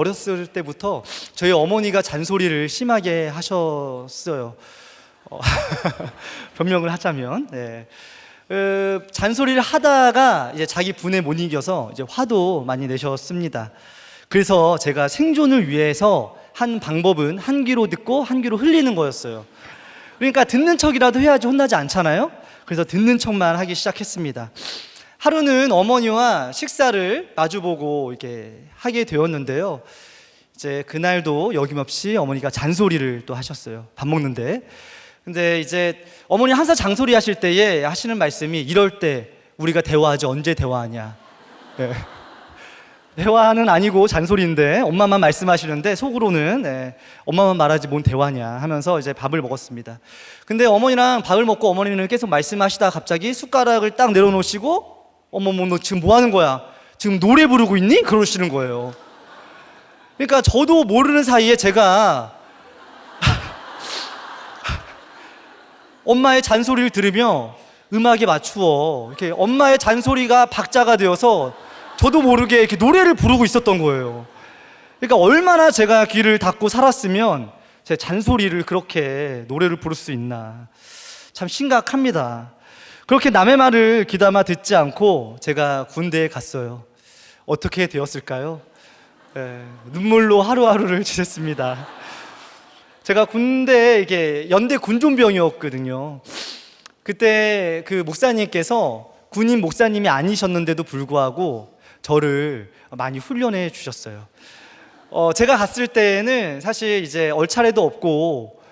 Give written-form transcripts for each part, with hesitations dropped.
어렸을 때부터 저희 어머니가 잔소리를 심하게 하셨어요. 변명을 하자면, 네. 잔소리를 하다가 이제 자기 분에 못 이겨서 이제 화도 많이 내셨습니다. 그래서 제가 생존을 위해서 한 방법은 한 귀로 듣고 한 귀로 흘리는 거였어요. 그러니까 듣는 척이라도 해야지 혼나지 않잖아요. 그래서 듣는 척만 하기 시작했습니다. 하루는 어머니와 식사를 마주보고 이렇게 하게 되었는데요. 이제 그날도 여김없이 어머니가 잔소리를 또 하셨어요. 밥 먹는데. 근데 이제 어머니 항상 잔소리 하실 때에 하시는 말씀이 이럴 때 우리가 대화하지 언제 대화하냐. 네. 대화는 아니고 잔소리인데 엄마만 말씀하시는데 속으로는 네, 엄마만 말하지 뭔 대화냐 하면서 이제 밥을 먹었습니다. 근데 어머니랑 밥을 먹고 어머니는 계속 말씀하시다가 갑자기 숟가락을 딱 내려놓으시고 어머머 너 지금 뭐 하는 거야? 지금 노래 부르고 있니? 그러시는 거예요. 그러니까 저도 모르는 사이에 제가 엄마의 잔소리를 들으며 음악에 맞추어 이렇게 엄마의 잔소리가 박자가 되어서 저도 모르게 이렇게 노래를 부르고 있었던 거예요. 그러니까 얼마나 제가 귀를 닫고 살았으면 제 잔소리를 그렇게 노래를 부를 수 있나. 참 심각합니다. 그렇게 남의 말을 귀담아 듣지 않고 제가 군대에 갔어요. 어떻게 되었을까요? 눈물로 하루하루를 지냈습니다. 제가 군대에 이게 연대 군종병이었거든요. 그때 그 목사님께서 군인 목사님이 아니셨는데도 불구하고 저를 많이 훈련해 주셨어요. 제가 갔을 때는 사실 이제 얼차례도 없고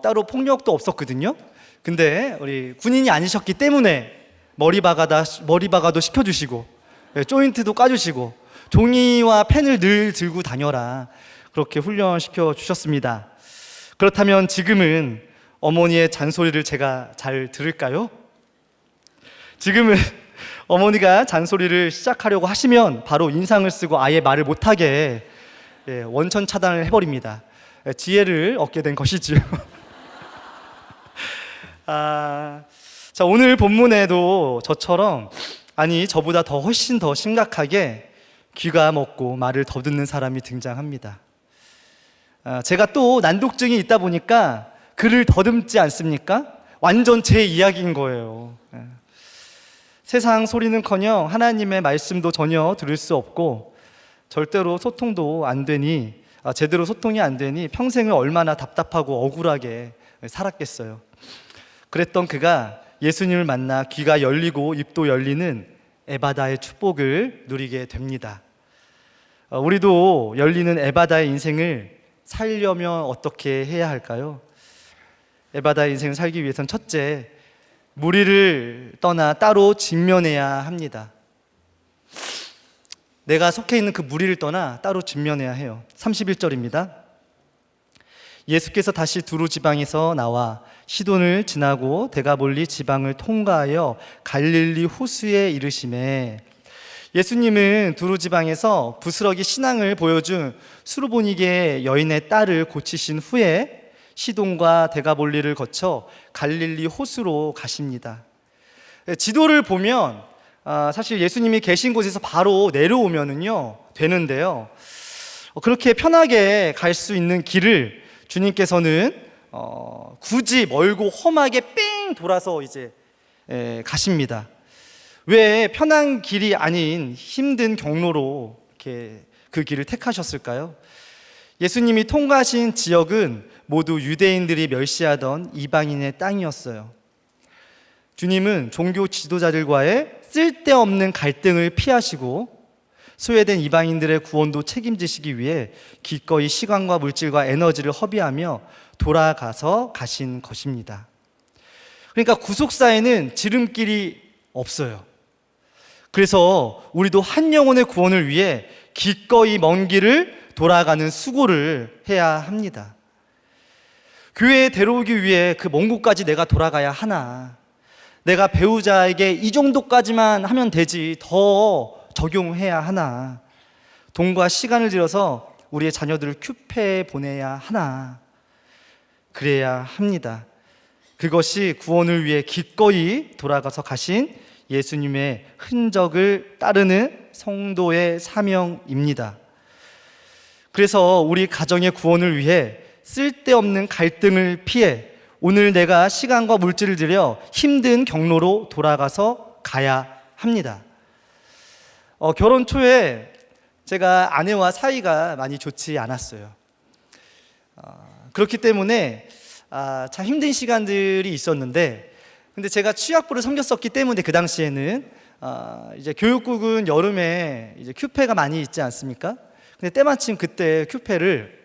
따로 폭력도 없었거든요. 근데 우리 군인이 아니셨기 때문에 머리 박아도 시켜주시고 조인트도 까주시고 종이와 펜을 늘 들고 다녀라 그렇게 훈련시켜 주셨습니다. 그렇다면 지금은 어머니의 잔소리를 제가 잘 들을까요? 지금은 어머니가 잔소리를 시작하려고 하시면 바로 인상을 쓰고 아예 말을 못하게 원천 차단을 해버립니다. 지혜를 얻게 된 것이지요. 자, 오늘 본문에도 저처럼 아니 저보다 더 훨씬 더 심각하게 귀가 먹고 말을 더듬는 사람이 등장합니다. 제가 또 난독증이 있다 보니까 글을 더듬지 않습니까? 완전 제 이야기인 거예요. 세상 소리는커녕 하나님의 말씀도 전혀 들을 수 없고 절대로 소통도 안 되니 제대로 소통이 안 되니 평생을 얼마나 답답하고 억울하게 살았겠어요. 그랬던 그가 예수님을 만나 귀가 열리고 입도 열리는 에바다의 축복을 누리게 됩니다. 우리도 열리는 에바다의 인생을 살려면 어떻게 해야 할까요? 에바다의 인생을 살기 위해서는 첫째, 무리를 떠나 따로 직면해야 합니다. 내가 속해 있는 그 무리를 떠나 따로 직면해야 해요. 31절입니다. 예수께서 다시 두루 지방에서 나와 시돈을 지나고 데가볼리 지방을 통과하여 갈릴리 호수에 이르시매 예수님은 두루 지방에서 부스러기 신앙을 보여준 수르보니게 여인의 딸을 고치신 후에 시돈과 데가볼리를 거쳐 갈릴리 호수로 가십니다. 지도를 보면 사실 예수님이 계신 곳에서 바로 내려오면은요 되는데요. 그렇게 편하게 갈 수 있는 길을 주님께서는 굳이 멀고 험하게 뺑 돌아서 이제 가십니다. 왜 편한 길이 아닌 힘든 경로로 이렇게 그 길을 택하셨을까요? 예수님이 통과하신 지역은 모두 유대인들이 멸시하던 이방인의 땅이었어요. 주님은 종교 지도자들과의 쓸데없는 갈등을 피하시고 소외된 이방인들의 구원도 책임지시기 위해 기꺼이 시간과 물질과 에너지를 허비하며 돌아가서 가신 것입니다. 그러니까 구속사에는 지름길이 없어요. 그래서 우리도 한 영혼의 구원을 위해 기꺼이 먼 길을 돌아가는 수고를 해야 합니다. 교회에 데려오기 위해 그 먼 곳까지 내가 돌아가야 하나? 내가 배우자에게 이 정도까지만 하면 되지 더 적용해야 하나? 돈과 시간을 들여서 우리의 자녀들을 큐페에 보내야 하나? 그래야 합니다. 그것이 구원을 위해 기꺼이 돌아가서 가신 예수님의 흔적을 따르는 성도의 사명입니다. 그래서 우리 가정의 구원을 위해 쓸데없는 갈등을 피해 오늘 내가 시간과 물질을 들여 힘든 경로로 돌아가서 가야 합니다. 결혼 초에 제가 아내와 사이가 많이 좋지 않았어요. 그렇기 때문에 참 힘든 시간들이 있었는데, 근데 제가 취약부를 섬겼었기 때문에 그 당시에는 이제 교육국은 여름에 이제 큐페가 많이 있지 않습니까? 근데 때마침 그때 큐페를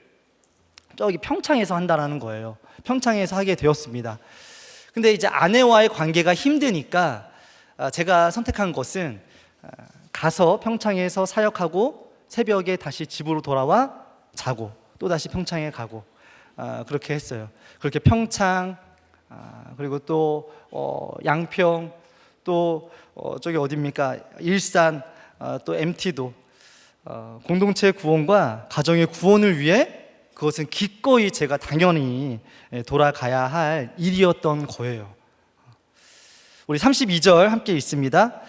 저기 평창에서 한다라는 거예요. 평창에서 하게 되었습니다. 근데 이제 아내와의 관계가 힘드니까 제가 선택한 것은 가서 평창에서 사역하고 새벽에 다시 집으로 돌아와 자고 또 다시 평창에 가고 그렇게 했어요. 그렇게 평창 그리고 또 양평 또 저기 어디입니까? 일산 또 MT도 공동체 구원과 가정의 구원을 위해 그것은 기꺼이 제가 당연히 돌아가야 할 일이었던 거예요. 우리 32절 함께 있습니다.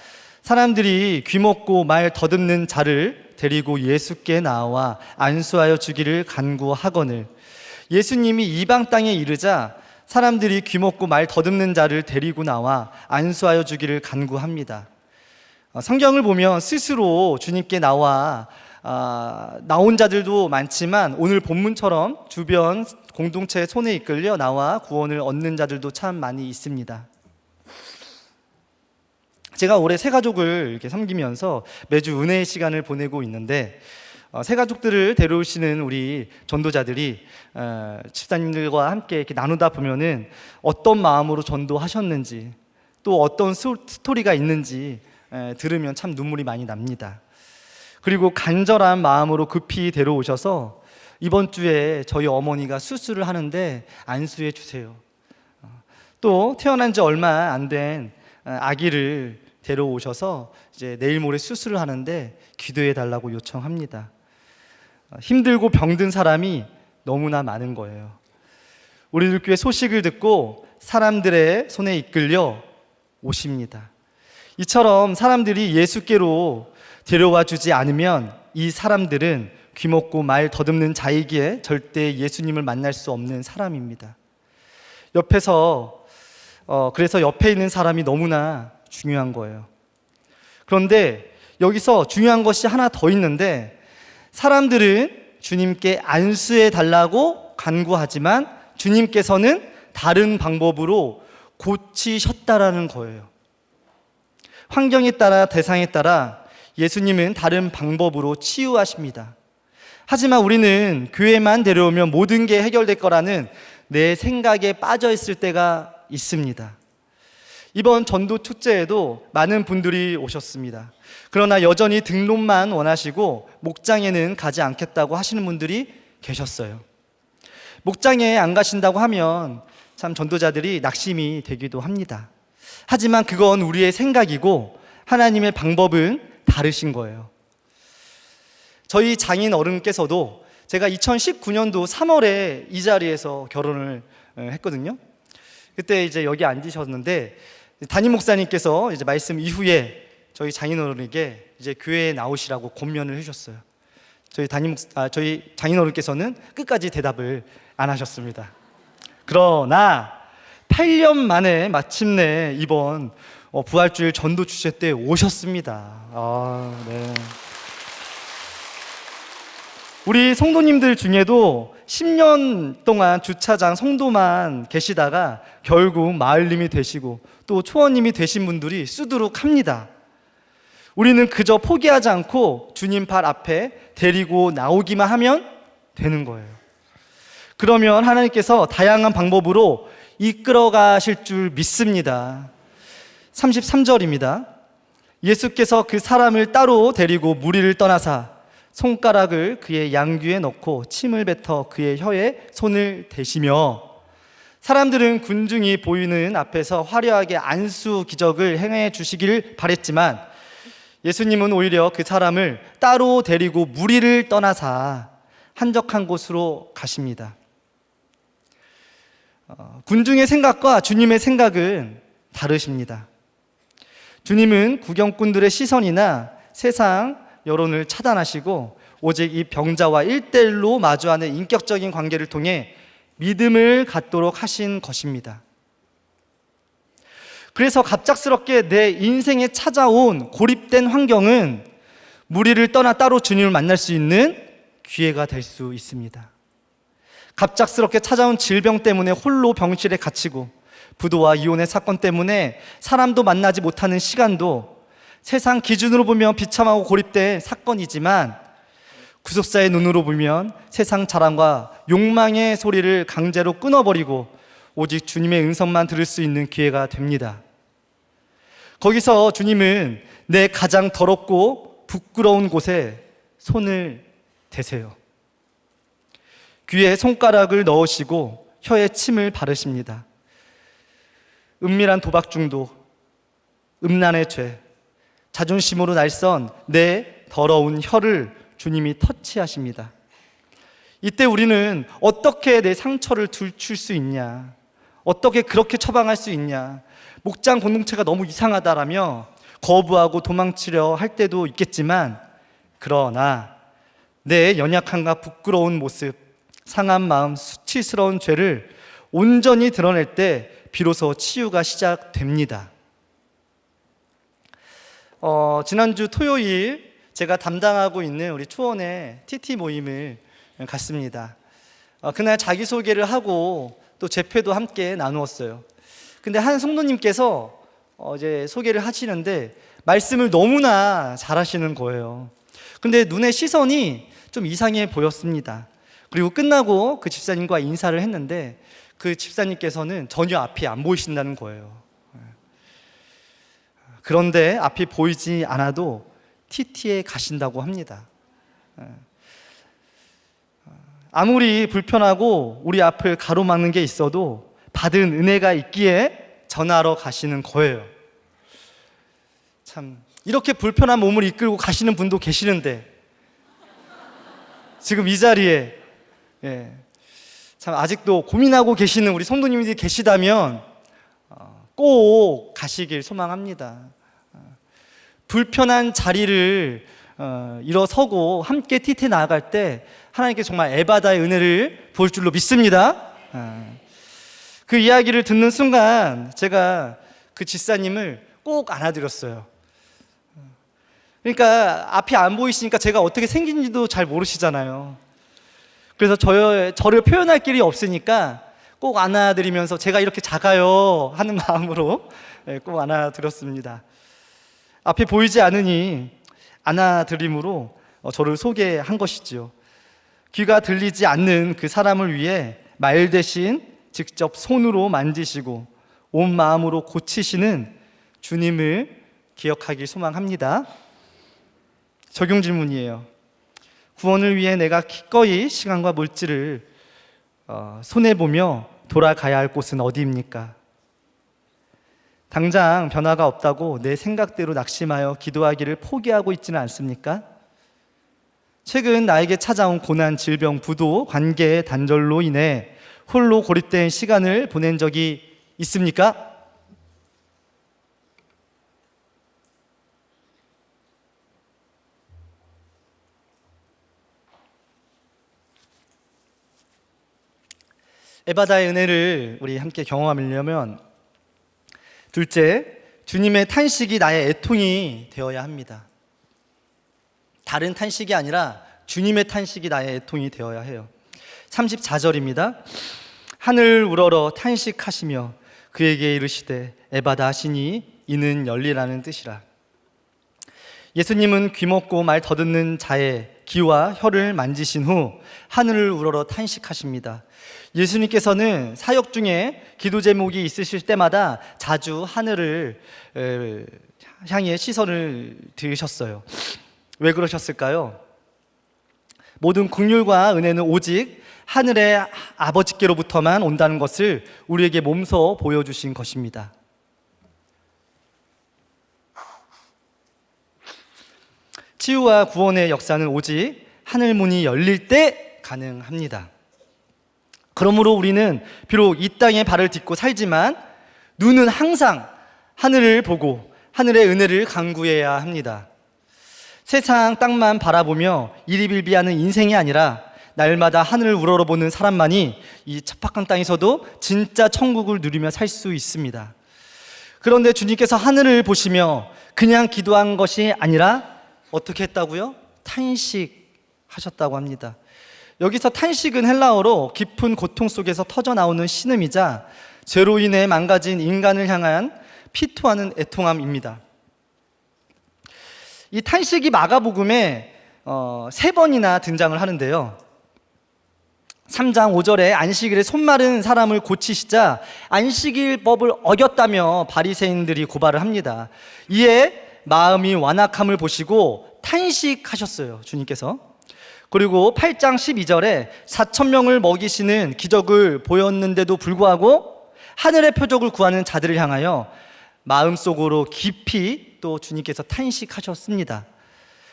사람들이 귀먹고 말 더듬는 자를 데리고 예수께 나와 안수하여 주기를 간구하거늘. 예수님이 이방 땅에 이르자 사람들이 귀먹고 말 더듬는 자를 데리고 나와 안수하여 주기를 간구합니다. 성경을 보면 스스로 주님께 나온 자들도 많지만 오늘 본문처럼 주변 공동체의 손에 이끌려 나와 구원을 얻는 자들도 참 많이 있습니다. 제가 올해 새 가족을 이렇게 섬기면서 매주 은혜의 시간을 보내고 있는데 새 가족들을 데려오시는 우리 전도자들이 집사님들과 함께 이렇게 나누다 보면은 어떤 마음으로 전도하셨는지 또 어떤 스토리가 있는지 들으면 참 눈물이 많이 납니다. 그리고 간절한 마음으로 급히 데려오셔서 이번 주에 저희 어머니가 수술을 하는데 안수해 주세요. 또 태어난 지 얼마 안 된 아기를 데려오셔서 이제 내일 모레 수술을 하는데 기도해 달라고 요청합니다. 힘들고 병든 사람이 너무나 많은 거예요. 우리들 교회 소식을 듣고 사람들의 손에 이끌려 오십니다. 이처럼 사람들이 예수께로 데려와 주지 않으면 이 사람들은 귀먹고 말 더듬는 자이기에 절대 예수님을 만날 수 없는 사람입니다. 그래서 옆에 있는 사람이 너무나 중요한 거예요. 그런데 여기서 중요한 것이 하나 더 있는데, 사람들은 주님께 안수해 달라고 간구하지만 주님께서는 다른 방법으로 고치셨다라는 거예요. 환경에 따라 대상에 따라 예수님은 다른 방법으로 치유하십니다. 하지만 우리는 교회만 데려오면 모든 게 해결될 거라는 내 생각에 빠져 있을 때가 있습니다. 이번 전도 축제에도 많은 분들이 오셨습니다. 그러나 여전히 등록만 원하시고 목장에는 가지 않겠다고 하시는 분들이 계셨어요. 목장에 안 가신다고 하면 참 전도자들이 낙심이 되기도 합니다. 하지만 그건 우리의 생각이고 하나님의 방법은 다르신 거예요. 저희 장인 어른께서도 제가 2019년도 3월에 이 자리에서 결혼을 했거든요. 그때 이제 여기 앉으셨는데 담임 목사님께서 이제 말씀 이후에 저희 장인 어른에게 이제 교회에 나오시라고 권면을 해주셨어요. 저희 장인 어른께서는 끝까지 대답을 안 하셨습니다. 그러나 8년 만에 마침내 이번 부활주일 전도 주제 때 오셨습니다. 네. 우리 성도님들 중에도 10년 동안 주차장 성도만 계시다가 결국 마을님이 되시고 또 초원님이 되신 분들이 수두룩합니다. 우리는 그저 포기하지 않고 주님 발 앞에 데리고 나오기만 하면 되는 거예요. 그러면 하나님께서 다양한 방법으로 이끌어 가실 줄 믿습니다. 33절입니다. 예수께서 그 사람을 따로 데리고 무리를 떠나사 손가락을 그의 양귀에 넣고 침을 뱉어 그의 혀에 손을 대시며, 사람들은 군중이 보이는 앞에서 화려하게 안수 기적을 행해 주시길 바랬지만 예수님은 오히려 그 사람을 따로 데리고 무리를 떠나사 한적한 곳으로 가십니다. 군중의 생각과 주님의 생각은 다르십니다. 주님은 구경꾼들의 시선이나 세상 여론을 차단하시고 오직 이 병자와 1대1로 마주하는 인격적인 관계를 통해 믿음을 갖도록 하신 것입니다. 그래서 갑작스럽게 내 인생에 찾아온 고립된 환경은 무리를 떠나 따로 주님을 만날 수 있는 기회가 될 수 있습니다. 갑작스럽게 찾아온 질병 때문에 홀로 병실에 갇히고 부도와 이혼의 사건 때문에 사람도 만나지 못하는 시간도 세상 기준으로 보면 비참하고 고립된 사건이지만 구속사의 눈으로 보면 세상 자랑과 욕망의 소리를 강제로 끊어버리고 오직 주님의 음성만 들을 수 있는 기회가 됩니다. 거기서 주님은 내 가장 더럽고 부끄러운 곳에 손을 대세요. 귀에 손가락을 넣으시고 혀에 침을 바르십니다. 은밀한 도박 중독, 음란의 죄, 자존심으로 날선 내 더러운 혀를 주님이 터치하십니다. 이때 우리는 어떻게 내 상처를 들출 수 있냐, 어떻게 그렇게 처방할 수 있냐, 목장 공동체가 너무 이상하다라며 거부하고 도망치려 할 때도 있겠지만, 그러나 내 연약함과 부끄러운 모습, 상한 마음, 수치스러운 죄를 온전히 드러낼 때 비로소 치유가 시작됩니다. 지난주 토요일 제가 담당하고 있는 우리 초원의 TT 모임을 갔습니다. 그날 자기소개를 하고 또 제패도 함께 나누었어요. 근데 한 성도님께서 이제 소개를 하시는데 말씀을 너무나 잘하시는 거예요. 근데 눈의 시선이 좀 이상해 보였습니다. 그리고 끝나고 그 집사님과 인사를 했는데 그 집사님께서는 전혀 앞이 안 보이신다는 거예요. 그런데 앞이 보이지 않아도 TT에 가신다고 합니다. 아무리 불편하고 우리 앞을 가로막는 게 있어도 받은 은혜가 있기에 전하러 가시는 거예요. 참, 이렇게 불편한 몸을 이끌고 가시는 분도 계시는데 지금 이 자리에 참 아직도 고민하고 계시는 우리 성도님들이 계시다면 꼭 가시길 소망합니다. 불편한 자리를 일어서고 함께 TT에 나아갈 때 하나님께 정말 에바다의 은혜를 볼 줄로 믿습니다. 그 이야기를 듣는 순간 제가 그 집사님을 꼭 안아드렸어요. 그러니까 앞이 안 보이시니까 제가 어떻게 생긴지도 잘 모르시잖아요. 그래서 저를 표현할 길이 없으니까 꼭 안아드리면서 제가 이렇게 작아요 하는 마음으로 꼭 안아드렸습니다. 앞이 보이지 않으니 안아드림으로 저를 소개한 것이지요. 귀가 들리지 않는 그 사람을 위해 말 대신 직접 손으로 만지시고 온 마음으로 고치시는 주님을 기억하길 소망합니다. 적용 질문이에요. 구원을 위해 내가 기꺼이 시간과 물질을 손해보며 돌아가야 할 곳은 어디입니까? 당장 변화가 없다고 내 생각대로 낙심하여 기도하기를 포기하고 있지는 않습니까? 최근 나에게 찾아온 고난, 질병, 부도, 관계의 단절로 인해 홀로 고립된 시간을 보낸 적이 있습니까? 에바다의 은혜를 우리 함께 경험하려면 둘째, 주님의 탄식이 나의 애통이 되어야 합니다. 다른 탄식이 아니라 주님의 탄식이 나의 애통이 되어야 해요. 34절입니다. 하늘 우러러 탄식하시며 그에게 이르시되 에바다 하시니 이는 열리라는 뜻이라. 예수님은 귀먹고 말 더듬는 자의 귀와 혀를 만지신 후 하늘을 우러러 탄식하십니다. 예수님께서는 사역 중에 기도 제목이 있으실 때마다 자주 하늘을 향해 시선을 들으셨어요. 왜 그러셨을까요? 모든 긍휼과 은혜는 오직 하늘의 아버지께로부터만 온다는 것을 우리에게 몸소 보여주신 것입니다. 치유와 구원의 역사는 오직 하늘 문이 열릴 때 가능합니다. 그러므로 우리는 비록 이 땅에 발을 딛고 살지만 눈은 항상 하늘을 보고 하늘의 은혜를 간구해야 합니다. 세상 땅만 바라보며 이리빌비하는 인생이 아니라 날마다 하늘을 우러러보는 사람만이 이 척박한 땅에서도 진짜 천국을 누리며 살 수 있습니다. 그런데 주님께서 하늘을 보시며 그냥 기도한 것이 아니라 어떻게 했다고요? 탄식하셨다고 합니다. 여기서 탄식은 헬라어로 깊은 고통 속에서 터져나오는 신음이자 죄로 인해 망가진 인간을 향한 피토하는 애통함입니다. 이 탄식이 마가복음에 3번이나 등장을 하는데요. 3장 5절에 안식일에 손마른 사람을 고치시자 안식일법을 어겼다며 바리새인들이 고발을 합니다. 이에 마음이 완악함을 보시고 탄식하셨어요, 주님께서. 그리고 8장 12절에 4,000명을 먹이시는 기적을 보였는데도 불구하고 하늘의 표적을 구하는 자들을 향하여 마음속으로 깊이 또 주님께서 탄식하셨습니다.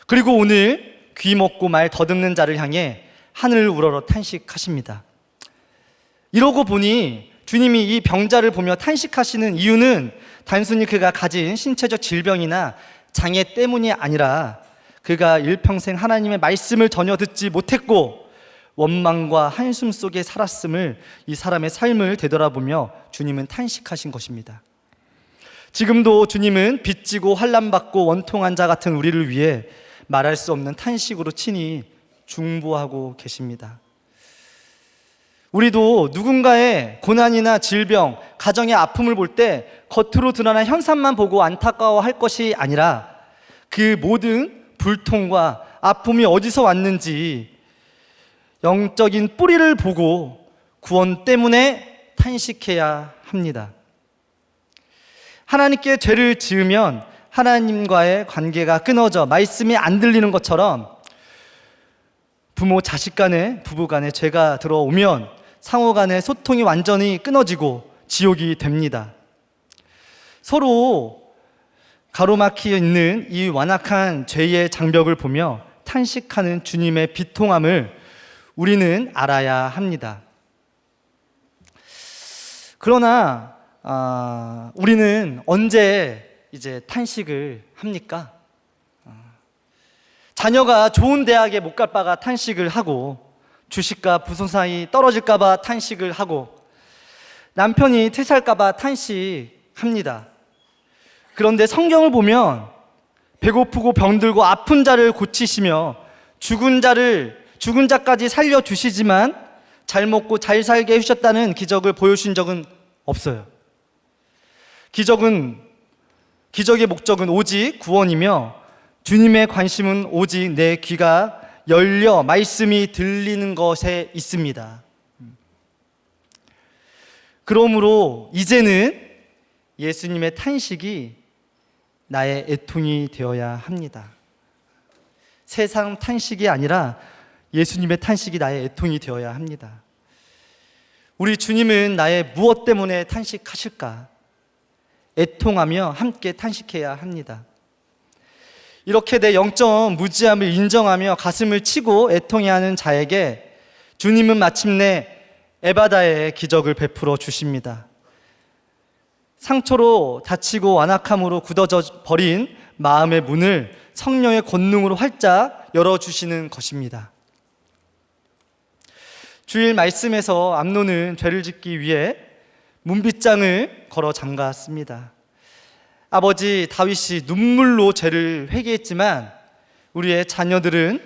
그리고 오늘 귀 먹고 말 더듬는 자를 향해 하늘을 우러러 탄식하십니다. 이러고 보니 주님이 이 병자를 보며 탄식하시는 이유는 단순히 그가 가진 신체적 질병이나 장애 때문이 아니라 그가 일평생 하나님의 말씀을 전혀 듣지 못했고 원망과 한숨 속에 살았음을, 이 사람의 삶을 되돌아보며 주님은 탄식하신 것입니다. 지금도 주님은 빚지고 환난받고 원통한 자 같은 우리를 위해 말할 수 없는 탄식으로 친히 중보하고 계십니다. 우리도 누군가의 고난이나 질병, 가정의 아픔을 볼 때 겉으로 드러난 현상만 보고 안타까워할 것이 아니라 그 모든 불통과 아픔이 어디서 왔는지 영적인 뿌리를 보고 구원 때문에 탄식해야 합니다. 하나님께 죄를 지으면 하나님과의 관계가 끊어져 말씀이 안 들리는 것처럼 부모 자식 간에, 부부 간에 죄가 들어오면 상호 간의 소통이 완전히 끊어지고 지옥이 됩니다. 서로 가로막혀 있는 이 완악한 죄의 장벽을 보며 탄식하는 주님의 비통함을 우리는 알아야 합니다. 그러나 우리는 언제 이제 탄식을 합니까? 자녀가 좋은 대학에 못 갈 바가 탄식을 하고, 주식과 부동산이 떨어질까 봐 탄식을 하고, 남편이 퇴사할까 봐 탄식합니다. 그런데 성경을 보면 배고프고 병들고 아픈 자를 고치시며 죽은 자까지 살려주시지만 잘 먹고 잘 살게 해주셨다는 기적을 보여주신 적은 없어요. 기적의 목적은 오직 구원이며 주님의 관심은 오직 내 귀가 열려 말씀이 들리는 것에 있습니다. 그러므로 이제는 예수님의 탄식이 나의 애통이 되어야 합니다. 세상 탄식이 아니라 예수님의 탄식이 나의 애통이 되어야 합니다. 우리 주님은 나의 무엇 때문에 탄식하실까? 애통하며 함께 탄식해야 합니다. 이렇게 내 영적 무지함을 인정하며 가슴을 치고 애통해하는 자에게 주님은 마침내 에바다의 기적을 베풀어 주십니다. 상처로 다치고 완악함으로 굳어져 버린 마음의 문을 성령의 권능으로 활짝 열어주시는 것입니다. 주일 말씀에서 암논은 죄를 짓기 위해 문빗장을 걸어 잠갔습니다. 아버지 다윗이 눈물로 죄를 회개했지만 우리의 자녀들은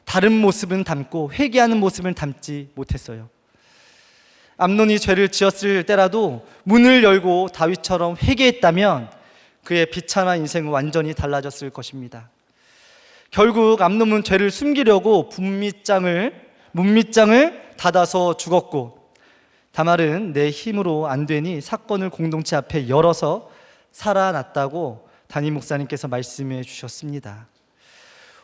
다른 모습은 담고 회개하는 모습은 담지 못했어요. 암논이 죄를 지었을 때라도 문을 열고 다윗처럼 회개했다면 그의 비참한 인생은 완전히 달라졌을 것입니다. 결국 암논은 죄를 숨기려고 문밑장을 닫아서 죽었고, 다말은 내 힘으로 안 되니 사건을 공동체 앞에 열어서 살아났다고 담임 목사님께서 말씀해 주셨습니다.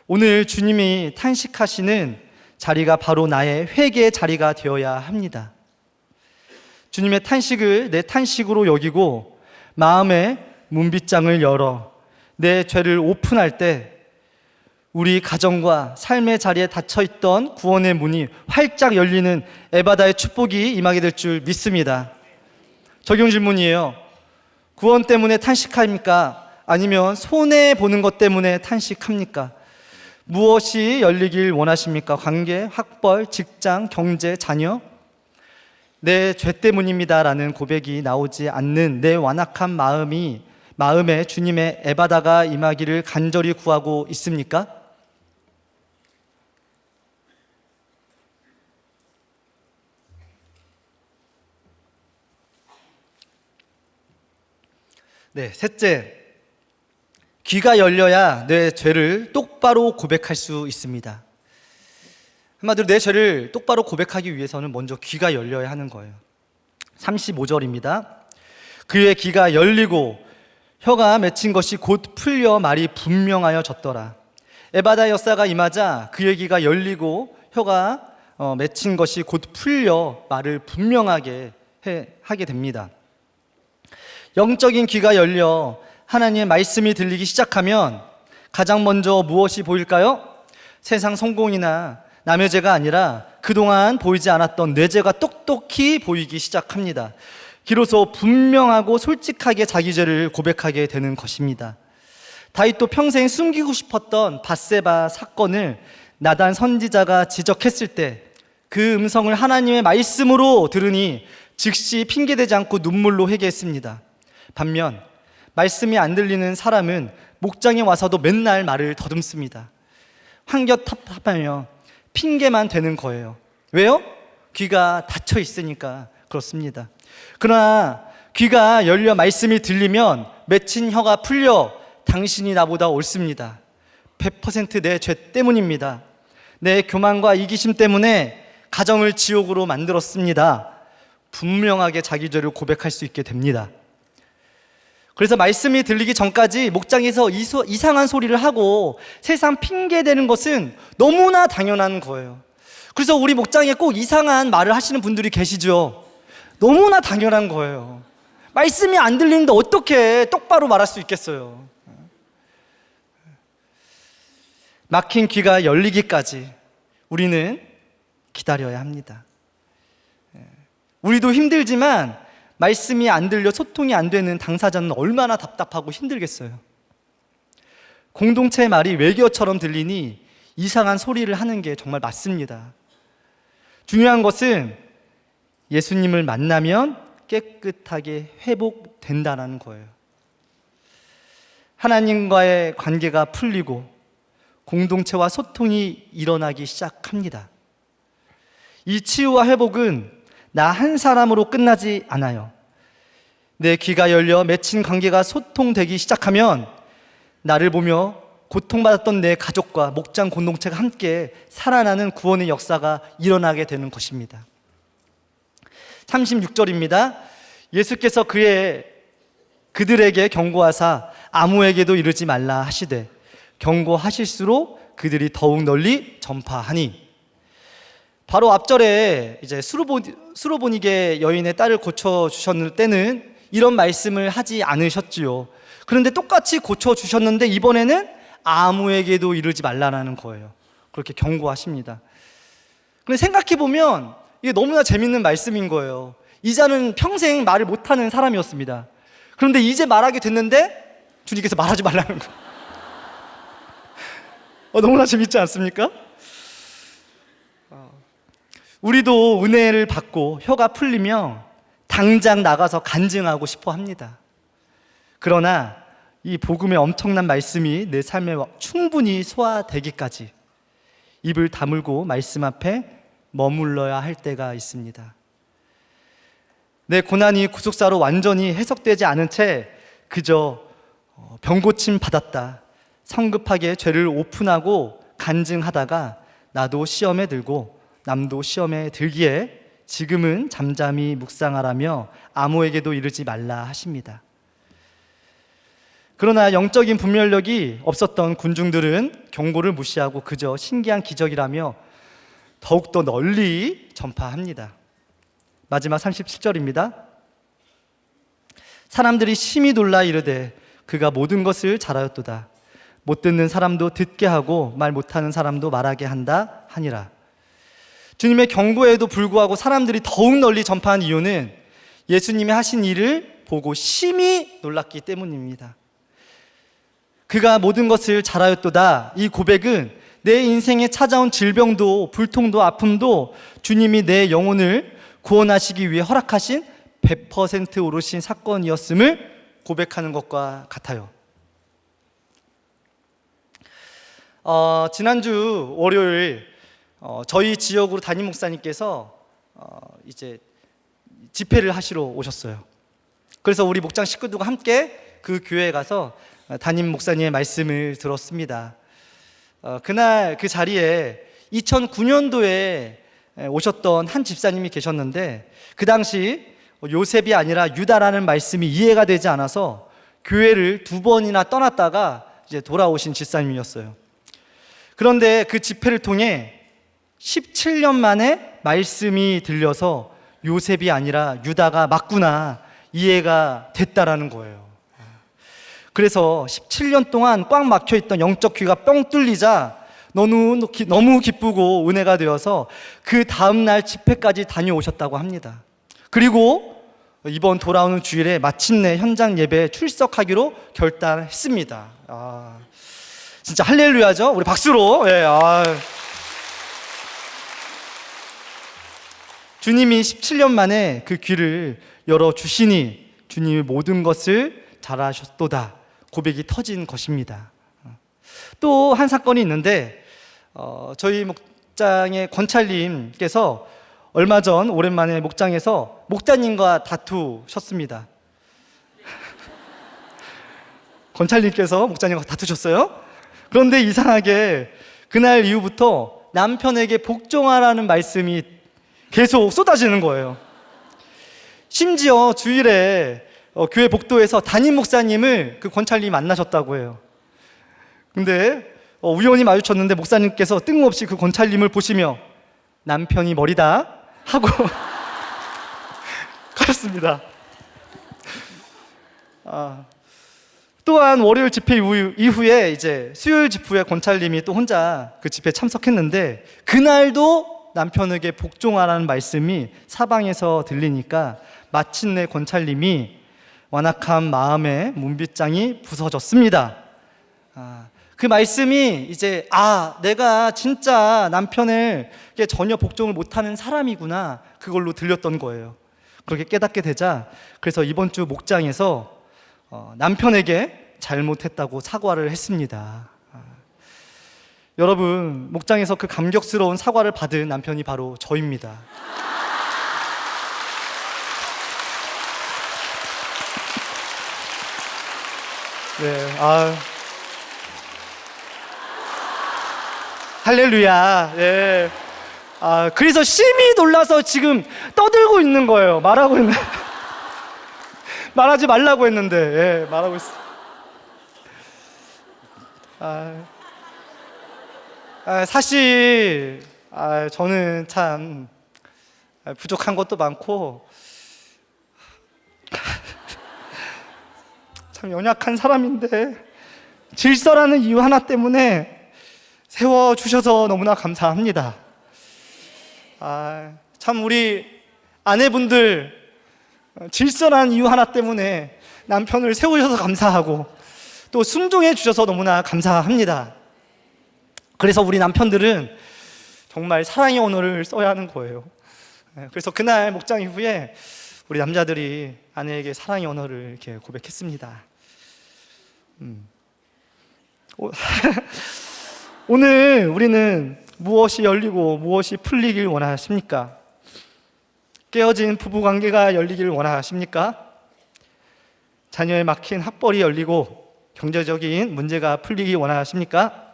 오늘 주님이 탄식하시는 자리가 바로 나의 회개의 자리가 되어야 합니다. 주님의 탄식을 내 탄식으로 여기고 마음의 문빗장을 열어 내 죄를 오픈할 때 우리 가정과 삶의 자리에 닫혀있던 구원의 문이 활짝 열리는 에바다의 축복이 임하게 될 줄 믿습니다. 적용 질문이에요. 구원 때문에 탄식합니까? 아니면 손해보는 것 때문에 탄식합니까? 무엇이 열리길 원하십니까? 관계, 학벌, 직장, 경제, 자녀? 내 죄 때문입니다 라는 고백이 나오지 않는 내 완악한 마음에 주님의 에바다가 임하기를 간절히 구하고 있습니까? 네, 셋째, 귀가 열려야 내 죄를 똑바로 고백할 수 있습니다. 한마디로 내 죄를 똑바로 고백하기 위해서는 먼저 귀가 열려야 하는 거예요. 35절입니다. 그의 귀가 열리고 혀가 맺힌 것이 곧 풀려 말이 분명하여졌더라. 에바다 역사가 임하자 그의 귀가 열리고 혀가 맺힌 것이 곧 풀려 말을 분명하게 하게 됩니다. 영적인 귀가 열려 하나님의 말씀이 들리기 시작하면 가장 먼저 무엇이 보일까요? 세상 성공이나 남의 죄가 아니라 그동안 보이지 않았던 내 죄가 똑똑히 보이기 시작합니다. 비로소 분명하고 솔직하게 자기 죄를 고백하게 되는 것입니다. 다윗도 평생 숨기고 싶었던 밧세바 사건을 나단 선지자가 지적했을 때 그 음성을 하나님의 말씀으로 들으니 즉시 핑계대지 않고 눈물로 회개했습니다. 반면 말씀이 안 들리는 사람은 목장에 와서도 맨날 말을 더듬습니다. 황겨탑하며 핑계만 되는 거예요. 왜요? 귀가 닫혀 있으니까 그렇습니다. 그러나 귀가 열려 말씀이 들리면 맺힌 혀가 풀려 당신이 나보다 옳습니다. 100% 내 죄 때문입니다. 내 교만과 이기심 때문에 가정을 지옥으로 만들었습니다. 분명하게 자기 죄를 고백할 수 있게 됩니다. 그래서 말씀이 들리기 전까지 목장에서 이상한 소리를 하고 세상 핑계대는 것은 너무나 당연한 거예요. 그래서 우리 목장에 꼭 이상한 말을 하시는 분들이 계시죠. 너무나 당연한 거예요. 말씀이 안 들리는데 어떻게 똑바로 말할 수 있겠어요? 막힌 귀가 열리기까지 우리는 기다려야 합니다. 우리도 힘들지만 말씀이 안 들려 소통이 안 되는 당사자는 얼마나 답답하고 힘들겠어요. 공동체의 말이 외교처럼 들리니 이상한 소리를 하는 게 정말 맞습니다. 중요한 것은 예수님을 만나면 깨끗하게 회복된다는 거예요. 하나님과의 관계가 풀리고 공동체와 소통이 일어나기 시작합니다. 이 치유와 회복은 나 한 사람으로 끝나지 않아요. 내 귀가 열려 맺힌 관계가 소통되기 시작하면 나를 보며 고통받았던 내 가족과 목장 공동체가 함께 살아나는 구원의 역사가 일어나게 되는 것입니다. 36절입니다. 예수께서 그들에게 경고하사 아무에게도 이르지 말라 하시되 경고하실수록 그들이 더욱 널리 전파하니. 바로 앞절에 이제 수로보니게 여인의 딸을 고쳐주셨을 때는 이런 말씀을 하지 않으셨지요. 그런데 똑같이 고쳐주셨는데 이번에는 아무에게도 이르지 말라는 거예요. 그렇게 경고하십니다. 그런데 생각해보면 이게 너무나 재밌는 말씀인 거예요. 이자는 평생 말을 못하는 사람이었습니다. 그런데 이제 말하게 됐는데 주님께서 말하지 말라는 거예요. 너무나 재밌지 않습니까? 우리도 은혜를 받고 혀가 풀리면 당장 나가서 간증하고 싶어 합니다. 그러나 이 복음의 엄청난 말씀이 내 삶에 충분히 소화되기까지 입을 다물고 말씀 앞에 머물러야 할 때가 있습니다. 내 고난이 구속사로 완전히 해석되지 않은 채 그저 병고침 받았다, 성급하게 죄를 오픈하고 간증하다가 나도 시험에 들고 남도 시험에 들기에 지금은 잠잠히 묵상하라며 아무에게도 이르지 말라 하십니다. 그러나 영적인 분별력이 없었던 군중들은 경고를 무시하고 그저 신기한 기적이라며 더욱더 널리 전파합니다. 마지막 37절입니다. 사람들이 심히 놀라 이르되 그가 모든 것을 잘하였도다. 못 듣는 사람도 듣게 하고 말 못하는 사람도 말하게 한다 하니라. 주님의 경고에도 불구하고 사람들이 더욱 널리 전파한 이유는 예수님이 하신 일을 보고 심히 놀랐기 때문입니다. 그가 모든 것을 잘하였도다. 이 고백은 내 인생에 찾아온 질병도 불통도 아픔도 주님이 내 영혼을 구원하시기 위해 허락하신 100% 오르신 사건이었음을 고백하는 것과 같아요. 지난주 월요일 저희 지역으로 담임 목사님께서 이제 집회를 하시러 오셨어요. 그래서 우리 목장 식구들과 함께 그 교회에 가서 담임 목사님의 말씀을 들었습니다. 그날 그 자리에 2009년도에 오셨던 한 집사님이 계셨는데, 그 당시 요셉이 아니라 유다라는 말씀이 이해가 되지 않아서 교회를 2번이나 떠났다가 이제 돌아오신 집사님이었어요. 그런데 그 집회를 통해 17년 만에 말씀이 들려서 요셉이 아니라 유다가 맞구나 이해가 됐다라는 거예요. 그래서 17년 동안 꽉 막혀있던 영적 귀가 뻥 뚫리자 너무 기쁘고 은혜가 되어서 그 다음날 집회까지 다녀오셨다고 합니다. 그리고 이번 돌아오는 주일에 마침내 현장 예배에 출석하기로 결단했습니다. 진짜 할렐루야죠? 우리 박수로. 주님이 17년 만에 그 귀를 열어주시니 주님이 모든 것을 잘하셨도다 고백이 터진 것입니다. 또 한 사건이 있는데, 저희 목장의 권찰님께서 얼마 전 오랜만에 목장에서 목자님과 다투셨습니다. 권찰님께서 목자님과 다투셨어요. 그런데 이상하게 그날 이후부터 남편에게 복종하라는 말씀이 계속 쏟아지는 거예요. 심지어 주일에 교회 복도에서 담임 목사님을 그 권찰님이 만나셨다고 해요. 근데 우연히 마주쳤는데 목사님께서 뜬금없이 그 권찰님을 보시며 남편이 머리다 하고 가셨습니다. 또한 월요일 집회 이후에 이제 수요일 집회에 권찰님이 또 혼자 그 집회에 참석했는데, 그날도 남편에게 복종하라는 말씀이 사방에서 들리니까 마침내 권찰님이 완악한 마음의 문빗장이 부서졌습니다. 그 말씀이 이제 내가 진짜 남편에게 전혀 복종을 못하는 사람이구나, 그걸로 들렸던 거예요. 그렇게 깨닫게 되자 그래서 이번 주 목장에서 남편에게 잘못했다고 사과를 했습니다. 여러분, 목장에서 그 감격스러운 사과를 받은 남편이 바로 저입니다. 네, 할렐루야. 예. 그래서 심히 놀라서 지금 떠들고 있는 거예요. 말하지 말라고 했는데, 예, 말하고 있어. 사실, 저는 참 부족한 것도 많고, 참 연약한 사람인데, 질서라는 이유 하나 때문에 세워주셔서 너무나 감사합니다. 참 우리 아내분들, 질서라는 이유 하나 때문에 남편을 세우셔서 감사하고 또 순종해 주셔서 너무나 감사합니다. 그래서 우리 남편들은 정말 사랑의 언어를 써야 하는 거예요. 그래서 그날 목장 이후에 우리 남자들이 아내에게 사랑의 언어를 이렇게 고백했습니다. 오늘 우리는 무엇이 열리고 무엇이 풀리길 원하십니까? 깨어진 부부관계가 열리길 원하십니까? 자녀의 막힌 학벌이 열리고 경제적인 문제가 풀리길 원하십니까?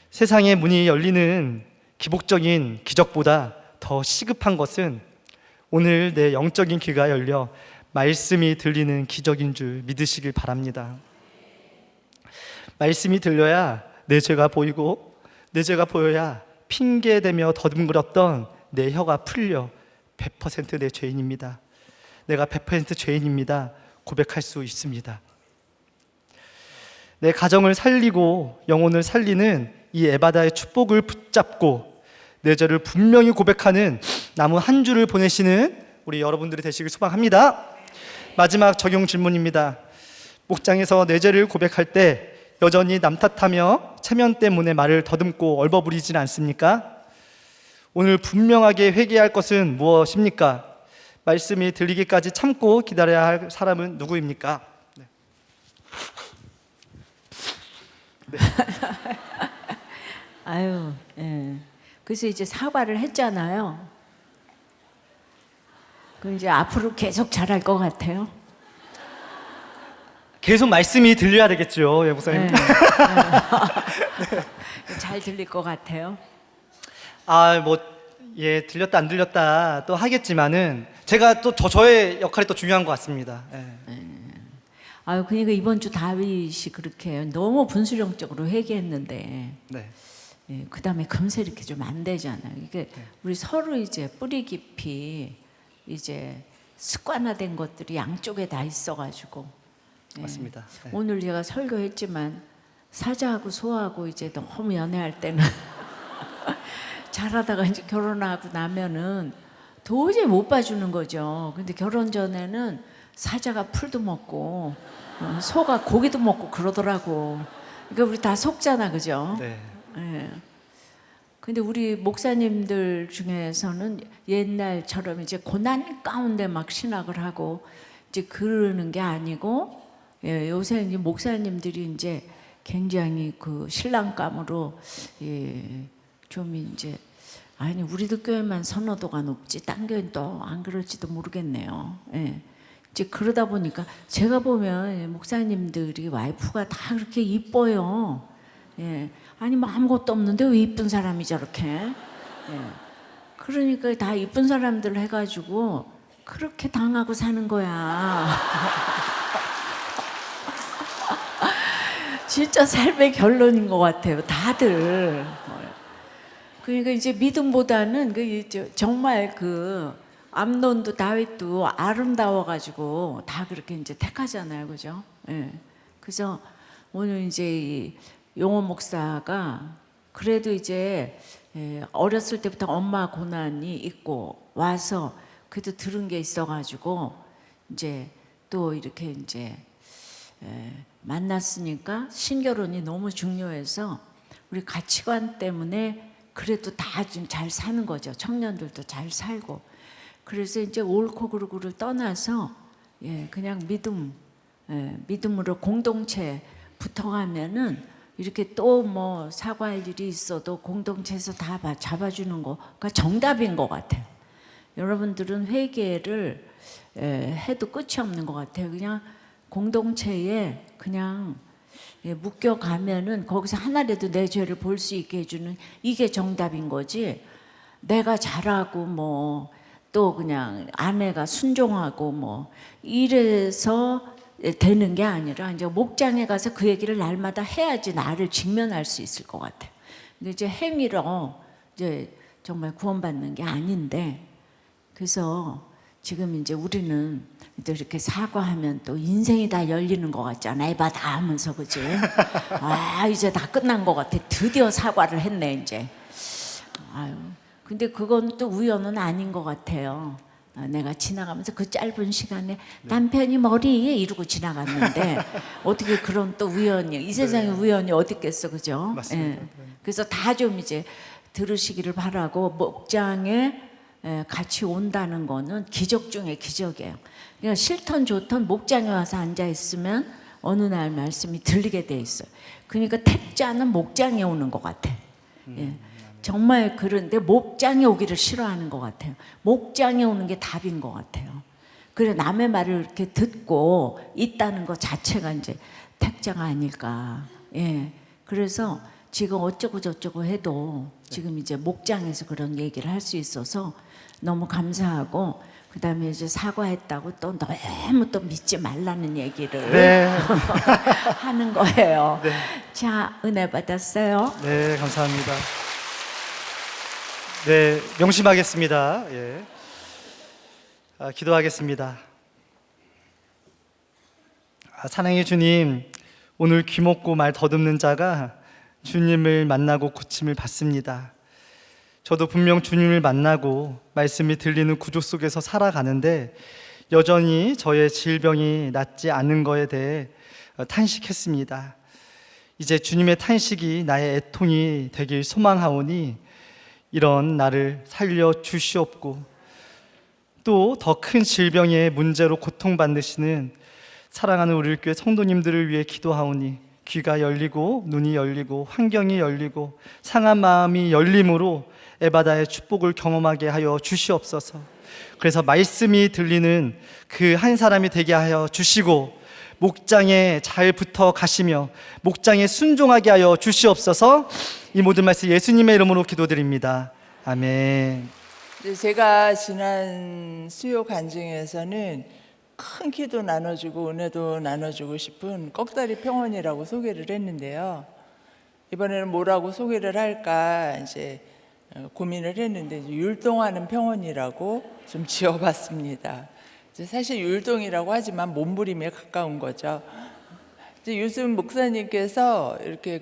세상의 문이 열리는 기복적인 기적보다 더 시급한 것은 오늘 내 영적인 귀가 열려 말씀이 들리는 기적인 줄 믿으시길 바랍니다. 말씀이 들려야 내 죄가 보이고 내 죄가 보여야 핑계대며 더듬거렸던 내 혀가 풀려 100% 내 죄인입니다, 내가 100% 죄인입니다 고백할 수 있습니다. 내 가정을 살리고 영혼을 살리는 이 에바다의 축복을 붙잡고 내 죄를 분명히 고백하는 남은 한 주를 보내시는 우리 여러분들이 되시길 소망합니다. 마지막 적용 질문입니다. 목장에서 내 죄를 고백할 때 여전히 남 탓하며 체면 때문에 말을 더듬고 얼버무리진 않습니까? 오늘 분명하게 회개할 것은 무엇입니까? 말씀이 들리기까지 참고 기다려야 할 사람은 누구입니까? 네. 아유, 예. 그래서 이제 사과를 했잖아요. 그럼 이제 앞으로 계속 잘할 것 같아요. 계속 말씀이 들려야 되겠죠, 예, 목사님. 네. 잘 들릴 것 같아요. 예, 들렸다 안 들렸다 또 하겠지만은 제가 또 저의 역할이 또 중요한 것 같습니다. 예. 아유, 그러니까 이번 주 다윗이 그렇게 너무 분수령적으로 회개했는데, 네. 예, 그 다음에 금세 이렇게 좀 안 되잖아요. 이게 우리 서로 이제 뿌리 깊이 이제 습관화된 것들이 양쪽에 다 있어가지고. 예. 맞습니다. 네. 오늘 제가 설교했지만 사자하고 소하고 이제 너무 연애할 때는 잘하다가 이제 결혼하고 나면은 도저히 못 봐주는 거죠. 근데 결혼 전에는 사자가 풀도 먹고 소가 고기도 먹고 그러더라고. 그러니까 우리 다 속잖아, 그죠? 네. 예. 근데 우리 목사님들 중에서는 옛날처럼 이제 고난 가운데 막 신학을 하고 이제 그러는 게 아니고, 예, 요새 이제 목사님들이 이제 굉장히 그 신랑감으로, 예, 좀 이제 아니 우리도 교회만 선호도가 높지 딴 교회는 또 안 그럴지도 모르겠네요. 예. 이제 그러다 보니까 제가 보면 목사님들이 와이프가 다 그렇게 이뻐요. 예. 아니 뭐 아무것도 없는데 왜 이쁜 사람이 저렇게? 예. 그러니까 다 이쁜 사람들 해가지고 그렇게 당하고 사는 거야. 진짜 삶의 결론인 것 같아요. 다들. 그러니까 이제 믿음보다는 정말 그 암논도 다윗도 아름다워가지고 다 그렇게 이제 택하잖아요, 그죠? 예. 그래서 오늘 이제 이 용호 목사가 그래도 이제 어렸을 때부터 엄마 고난이 있고 와서 그래도 들은 게 있어가지고 이제 또 이렇게 이제 만났으니까 신결혼이 너무 중요해서 우리 가치관 때문에 그래도 다 좀 잘 사는 거죠. 청년들도 잘 살고. 그래서 이제 옳고 그르고를 떠나서 그냥 믿음으로 공동체 붙어가면은 이렇게 또 뭐 사과할 일이 있어도 공동체에서 다 잡아주는 거가 정답인 것 같아요. 여러분들은 회개를 해도 끝이 없는 것 같아요. 그냥 공동체에 그냥 묶여가면은 거기서 하나라도 내 죄를 볼 수 있게 해주는 이게 정답인 거지. 내가 잘하고 뭐 또 그냥 아내가 순종하고 뭐 이래서 되는 게 아니라 이제 목장에 가서 그 얘기를 날마다 해야지 나를 직면할 수 있을 것 같아요. 근데 이제 행위로 이제 정말 구원받는 게 아닌데, 그래서 지금 이제 우리는 또 이렇게 사과하면 또 인생이 다 열리는 것 같잖아. 에바다 하면서, 그지? 아, 이제 다 끝난 것 같아. 드디어 사과를 했네, 이제. 아유. 근데 그건 또 우연은 아닌 것 같아요. 내가 지나가면서 그 짧은 시간에 남편이 머리에 이러고 지나갔는데 어떻게 그런 또 우연이, 이 세상에 우연이 어디 있겠어, 그죠? 맞습니다. 그래서 다 좀 이제 들으시기를 바라고, 목장에 같이 온다는 거는 기적 중에 기적이에요. 그러니까 싫던 좋던 목장에 와서 앉아 있으면 어느 날 말씀이 들리게 돼 있어요. 그러니까 택자는 목장에 오는 것 같아. 예. 정말 그런데 목장에 오기를 싫어하는 것 같아요. 목장에 오는 게 답인 것 같아요. 그래 남의 말을 이렇게 듣고 있다는 것 자체가 이제 택자가 아닐까. 예. 그래서 지금 어쩌고 저쩌고 해도 지금 이제 목장에서 그런 얘기를 할 수 있어서 너무 감사하고, 그 다음에 이제 사과했다고 또 너무 또 믿지 말라는 얘기를 하는 거예요. 네. 자, 은혜 받았어요. 네, 감사합니다. 네, 명심하겠습니다. 예. 기도하겠습니다. 사랑의 주님, 오늘 귀먹고 말 더듬는 자가 주님을 만나고 고침을 받습니다. 저도 분명 주님을 만나고 말씀이 들리는 구조 속에서 살아가는데 여전히 저의 질병이 낫지 않는 거에 대해 탄식했습니다. 이제 주님의 탄식이 나의 애통이 되길 소망하오니 이런 나를 살려 주시옵고, 또 더 큰 질병의 문제로 고통받으시는 사랑하는 우리 교회 성도님들을 위해 기도하오니 귀가 열리고 눈이 열리고 환경이 열리고 상한 마음이 열림으로 에바다의 축복을 경험하게 하여 주시옵소서. 그래서 말씀이 들리는 그 한 사람이 되게 하여 주시고, 목장에 잘 붙어 가시며 목장에 순종하게 하여 주시옵소서. 이 모든 말씀 예수님의 이름으로 기도드립니다. 아멘. 제가 지난 수요 간증에서는 큰 기도 나눠주고 은혜도 나눠주고 싶은 꺽다리 평원이라고 소개를 했는데요. 이번에는 뭐라고 소개를 할까 이제 고민을 했는데, 율동하는 평원이라고 좀 지어봤습니다. 사실 율동이라고 하지만 몸부림에 가까운 거죠. 이제 요즘 목사님께서 이렇게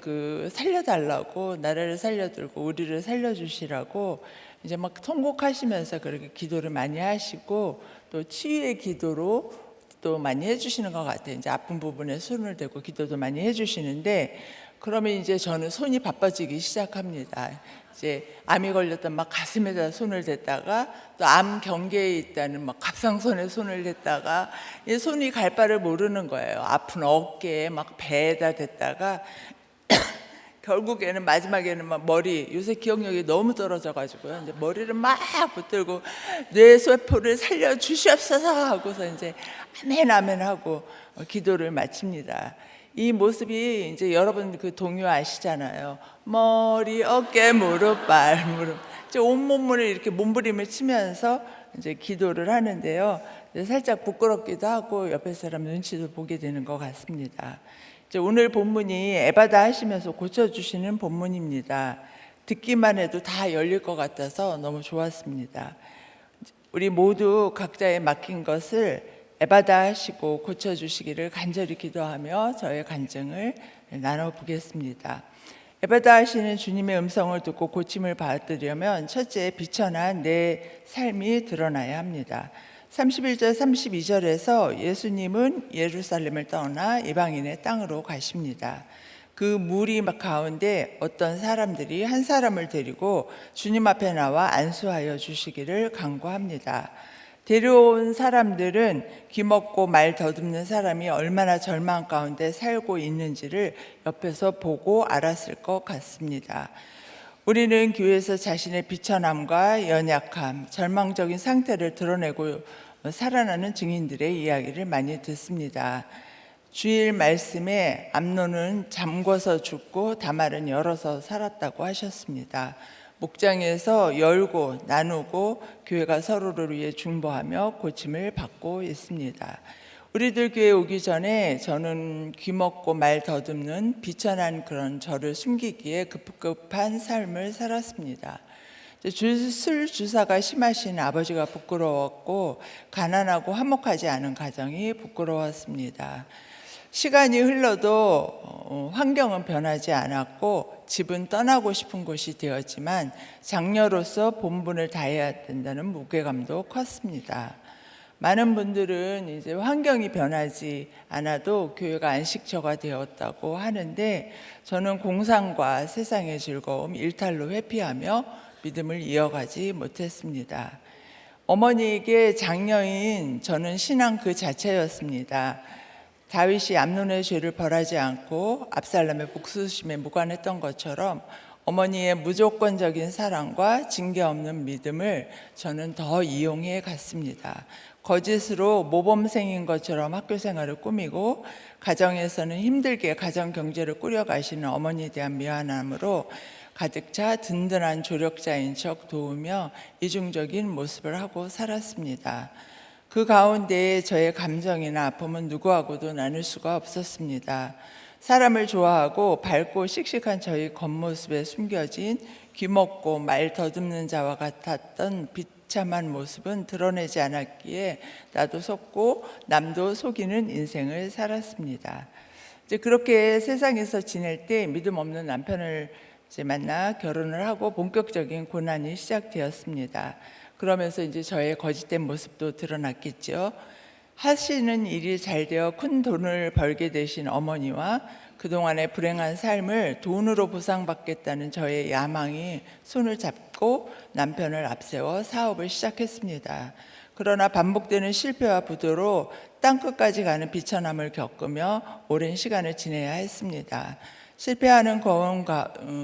살려달라고, 나라를 살려들고 우리를 살려주시라고 이제 막 통곡하시면서 그렇게 기도를 많이 하시고, 또 치유의 기도로 또 많이 해주시는 것 같아요. 이제 아픈 부분에 손을 대고 기도도 많이 해주시는데, 그러면 이제 저는 손이 바빠지기 시작합니다. 이제 암이 걸렸던 막 가슴에다 손을 댔다가, 또 암 경계에 있다는 막 갑상선에 손을 댔다가, 이 손이 갈 바를 모르는 거예요. 아픈 어깨에 막 배에다 댔다가 결국에는 마지막에는 막 머리, 요새 기억력이 너무 떨어져가지고요, 이제 머리를 막 붙들고 뇌세포를 살려 주시옵소서 하고서 이제 아멘 아멘 하고 기도를 마칩니다. 이 모습이 이제 여러분 그 동요 아시잖아요. 머리, 어깨, 무릎, 발, 무릎. 이제 온몸을 이렇게 몸부림을 치면서 이제 기도를 하는데요. 살짝 부끄럽기도 하고 옆에 사람 눈치도 보게 되는 것 같습니다. 이제 오늘 본문이 에바다 하시면서 고쳐주시는 본문입니다. 듣기만 해도 다 열릴 것 같아서 너무 좋았습니다. 우리 모두 각자의 맡긴 것을 에바다 하시고 고쳐주시기를 간절히 기도하며 저의 간증을 나눠보겠습니다. 에바다 하시는 주님의 음성을 듣고 고침을 받으려면 첫째, 비천한 내 삶이 드러나야 합니다. 31절 32절에서 예수님은 예루살렘을 떠나 이방인의 땅으로 가십니다. 그 무리 가운데 어떤 사람들이 한 사람을 데리고 주님 앞에 나와 안수하여 주시기를 간구합니다. 데려온 사람들은 귀먹고 말 더듬는 사람이 얼마나 절망 가운데 살고 있는지를 옆에서 보고 알았을 것 같습니다. 우리는 교회에서 자신의 비천함과 연약함, 절망적인 상태를 드러내고 살아나는 증인들의 이야기를 많이 듣습니다. 주일 말씀에 암논은 잠궈서 죽고 다말은 열어서 살았다고 하셨습니다. 목장에서 열고 나누고 교회가 서로를 위해 중보하며 고침을 받고 있습니다. 우리들 교회 오기 전에 저는 귀먹고 말 더듬는 비천한 그런 저를 숨기기에 급급한 삶을 살았습니다. 술 주사가 심하신 아버지가 부끄러웠고, 가난하고 화목하지 않은 가정이 부끄러웠습니다. 시간이 흘러도 환경은 변하지 않았고 집은 떠나고 싶은 곳이 되었지만 장녀로서 본분을 다해야 된다는 무게감도 컸습니다. 많은 분들은 이제 환경이 변하지 않아도 교회가 안식처가 되었다고 하는데, 저는 공상과 세상의 즐거움, 일탈로 회피하며 믿음을 이어가지 못했습니다. 어머니에게 장녀인 저는 신앙 그 자체였습니다. 다윗이 암논의 죄를 벌하지 않고 압살롬의 복수심에 무관했던 것처럼 어머니의 무조건적인 사랑과 징계 없는 믿음을 저는 더 이용해 갔습니다. 거짓으로 모범생인 것처럼 학교 생활을 꾸미고, 가정에서는 힘들게 가정 경제를 꾸려가시는 어머니에 대한 미안함으로 가득 차 든든한 조력자인 척 도우며 이중적인 모습을 하고 살았습니다. 그 가운데 저의 감정이나 아픔은 누구하고도 나눌 수가 없었습니다. 사람을 좋아하고 밝고 씩씩한 저희 겉모습에 숨겨진 귀먹고 말 더듬는 자와 같았던 비참한 모습은 드러내지 않았기에 나도 속고 남도 속이는 인생을 살았습니다. 이제 그렇게 세상에서 지낼 때 믿음 없는 남편을 이제 만나 결혼을 하고 본격적인 고난이 시작되었습니다. 그러면서 이제 저의 거짓된 모습도 드러났겠죠. 하시는 일이 잘 되어 큰 돈을 벌게 되신 어머니와 그동안의 불행한 삶을 돈으로 보상받겠다는 저의 야망이 손을 잡고 남편을 앞세워 사업을 시작했습니다. 그러나 반복되는 실패와 부도로 땅끝까지 가는 비천함을 겪으며 오랜 시간을 지내야 했습니다. 실패하는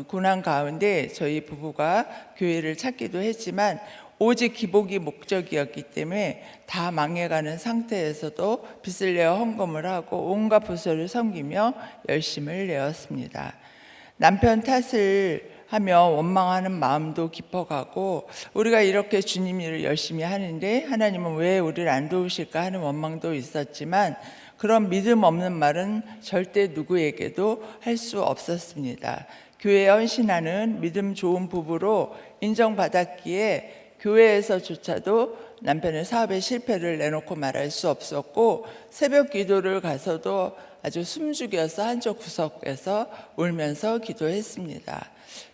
고난 가운데 저희 부부가 교회를 찾기도 했지만 오직 기복이 목적이었기 때문에 다 망해가는 상태에서도 빚을 내어 헌금을 하고 온갖 부서를 섬기며 열심을 내었습니다. 남편 탓을 하며 원망하는 마음도 깊어가고 우리가 이렇게 주님 일을 열심히 하는데 하나님은 왜 우리를 안 도우실까 하는 원망도 있었지만 그런 믿음 없는 말은 절대 누구에게도 할 수 없었습니다. 교회에 헌신하는 믿음 좋은 부부로 인정받았기에 교회에서조차도 남편의 사업의 실패를 내놓고 말할 수 없었고 새벽 기도를 가서도 아주 숨죽여서 한쪽 구석에서 울면서 기도했습니다.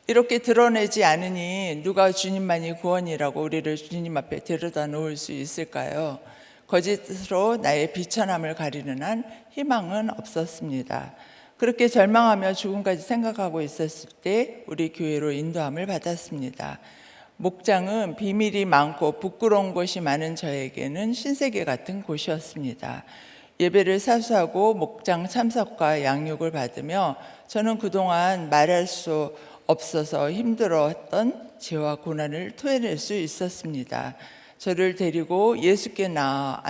이렇게 드러내지 않으니 누가 주님만이 구원이라고 우리를 주님 앞에 데려다 놓을 수 있을까요? 거짓으로 나의 비천함을 가리는 한 희망은 없었습니다. 그렇게 절망하며 죽음까지 생각하고 있었을 때 우리 교회로 인도함을 받았습니다. 목장은 비밀이 많고 부끄러운 곳이 많은 저에게는 신세계 같은 곳이었습니다. 예배를 사수하고 목장 참석과 양육을 받으며 저는 그동안 말할 수 없어서 힘들었던 죄와 고난을 토해낼 수 있었습니다. 저를 데리고 예수께 나아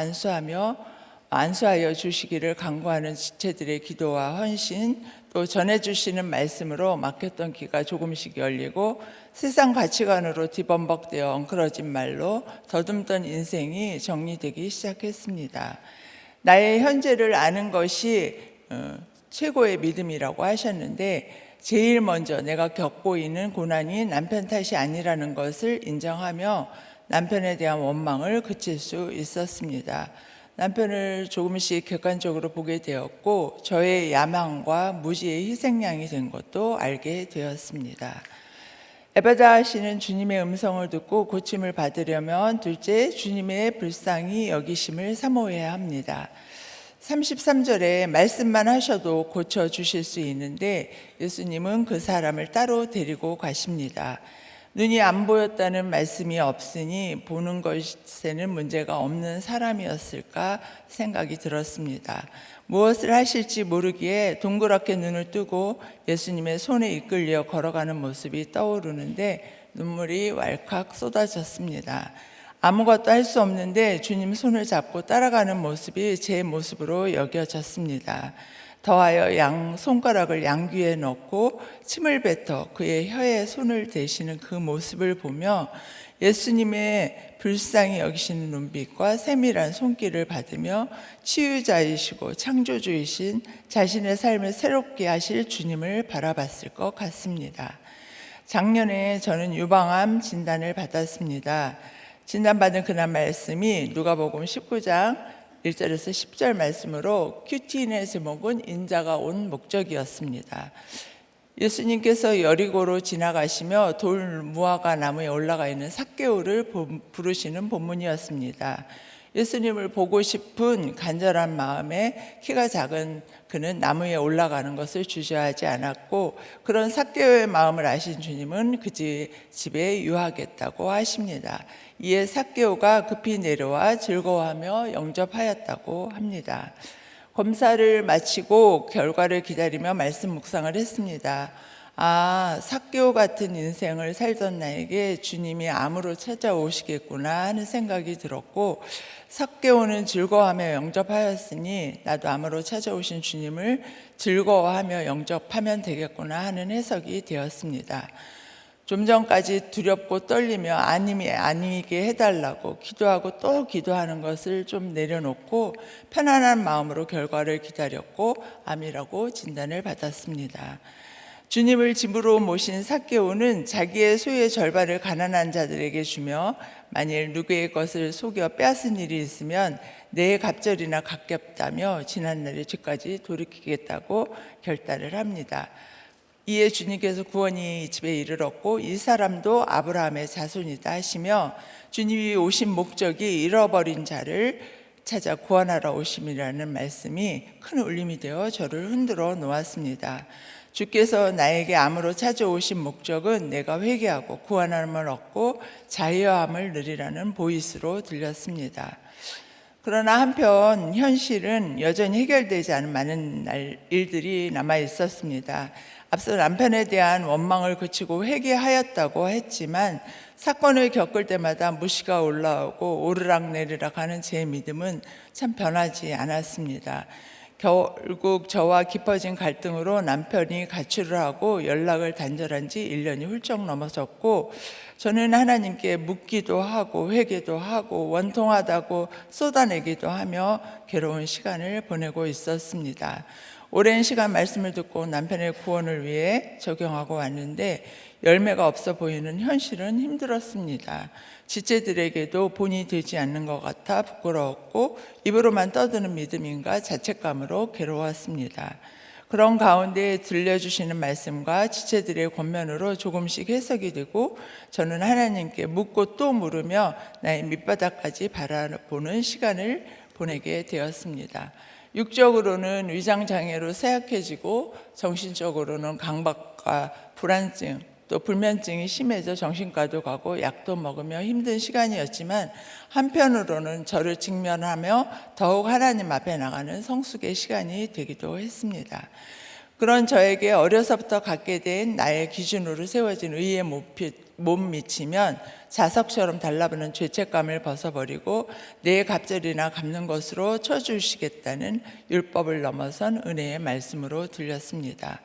안수하여 주시기를 간구하는 지체들의 기도와 헌신, 또 전해주시는 말씀으로 막혔던 귀가 조금씩 열리고 세상 가치관으로 뒤범벅되어 엉클어진 말로 더듬던 인생이 정리되기 시작했습니다. 나의 현재를 아는 것이 최고의 믿음이라고 하셨는데 제일 먼저 내가 겪고 있는 고난이 남편 탓이 아니라는 것을 인정하며 남편에 대한 원망을 그칠 수 있었습니다. 남편을 조금씩 객관적으로 보게 되었고 저의 야망과 무지의 희생양이 된 것도 알게 되었습니다. 에바다 씨는 주님의 음성을 듣고 고침을 받으려면 둘째, 주님의 불쌍히 여기심을 사모해야 합니다. 33절에 말씀만 하셔도 고쳐주실 수 있는데 예수님은 그 사람을 따로 데리고 가십니다. 눈이 안 보였다는 말씀이 없으니 보는 것에는 문제가 없는 사람이었을까 생각이 들었습니다. 무엇을 하실지 모르기에 동그랗게 눈을 뜨고 예수님의 손에 이끌려 걸어가는 모습이 떠오르는데 눈물이 왈칵 쏟아졌습니다. 아무것도 할 수 없는데 주님 손을 잡고 따라가는 모습이 제 모습으로 여겨졌습니다. 더하여 양 손가락을 양귀에 넣고 침을 뱉어 그의 혀에 손을 대시는 그 모습을 보며 예수님의 불쌍히 여기시는 눈빛과 세밀한 손길을 받으며 치유자이시고 창조주이신 자신의 삶을 새롭게 하실 주님을 바라봤을 것 같습니다. 작년에 저는 유방암 진단을 받았습니다. 진단받은 그날 말씀이 누가복음 19장 1절에서 10절 말씀으로 큐티인의 제목은 인자가 온 목적이었습니다. 예수님께서 여리고로 지나가시며 돌 무화과 나무에 올라가 있는 삭개오를 부르시는 본문이었습니다. 예수님을 보고 싶은 간절한 마음에 키가 작은 그는 나무에 올라가는 것을 주저하지 않았고 그런 삭개오의 마음을 아신 주님은 그 집에 유하겠다고 하십니다. 이에 삭개오가 급히 내려와 즐거워하며 영접하였다고 합니다. 검사를 마치고 결과를 기다리며 말씀 묵상을 했습니다. 삭개오 같은 인생을 살던 나에게 주님이 암으로 찾아오시겠구나 하는 생각이 들었고 삭개오는 즐거워하며 영접하였으니 나도 암으로 찾아오신 주님을 즐거워하며 영접하면 되겠구나 하는 해석이 되었습니다. 좀 전까지 두렵고 떨리며 아니게 해달라고 기도하고 또 기도하는 것을 좀 내려놓고 편안한 마음으로 결과를 기다렸고 암이라고 진단을 받았습니다. 주님을 집으로 모신 삭개오는 자기의 소유의 절반을 가난한 자들에게 주며 만일 누구의 것을 속여 빼앗은 일이 있으면 내 갑절이나 갚겠다며 지난날의 죄까지 돌이키겠다고 결단을 합니다. 이에 주님께서 구원이 이 집에 이르렀고 이 사람도 아브라함의 자손이다 하시며 주님이 오신 목적이 잃어버린 자를 찾아 구원하러 오심이라는 말씀이 큰 울림이 되어 저를 흔들어 놓았습니다. 주께서 나에게 암으로 찾아오신 목적은 내가 회개하고 구원함을 얻고 자유함을 누리라는 보이스로 들렸습니다. 그러나 한편 현실은 여전히 해결되지 않은 많은 일들이 남아 있었습니다. 앞서 남편에 대한 원망을 그치고 회개하였다고 했지만 사건을 겪을 때마다 무시가 올라오고 오르락내리락 하는 제 믿음은 참 변하지 않았습니다. 결국 저와 깊어진 갈등으로 남편이 가출을 하고 연락을 단절한 지 1년이 훌쩍 넘어섰고, 저는 하나님께 묻기도 하고 회개도 하고 원통하다고 쏟아내기도 하며 괴로운 시간을 보내고 있었습니다. 오랜 시간 말씀을 듣고 남편의 구원을 위해 적용하고 왔는데 열매가 없어 보이는 현실은 힘들었습니다. 지체들에게도 본이 되지 않는 것 같아 부끄러웠고 입으로만 떠드는 믿음인가 자책감으로 괴로웠습니다. 그런 가운데 들려주시는 말씀과 지체들의 권면으로 조금씩 해석이 되고 저는 하나님께 묻고 또 물으며 나의 밑바닥까지 바라보는 시간을 보내게 되었습니다. 육적으로는 위장장애로 쇠약해지고 정신적으로는 강박과 불안증 또 불면증이 심해져 정신과도 가고 약도 먹으며 힘든 시간이었지만 한편으로는 저를 직면하며 더욱 하나님 앞에 나가는 성숙의 시간이 되기도 했습니다. 그런 저에게 어려서부터 갖게 된 나의 기준으로 세워진 의에 못 미치면 자석처럼 달라붙는 죄책감을 벗어버리고 내 갑절이나 갚는 것으로 쳐주시겠다는 율법을 넘어선 은혜의 말씀으로 들렸습니다.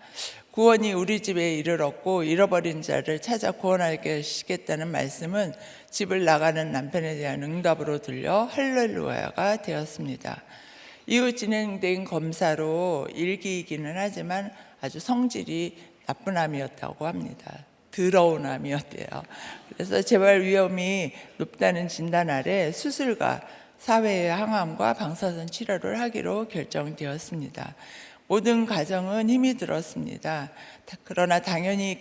구원이 우리 집에 이르렀고 잃어버린 자를 찾아 구원하게 하시겠다는 말씀은 집을 나가는 남편에 대한 응답으로 들려 할렐루야가 되었습니다. 이후 진행된 검사로 일기이기는 하지만 아주 성질이 나쁜 암이었다고 합니다. 더러운 암이었대요. 그래서 재발 위험이 높다는 진단 아래 수술과 사회의 항암과 방사선 치료를 하기로 결정되었습니다. 모든 가정은 힘이 들었습니다. 그러나 당연히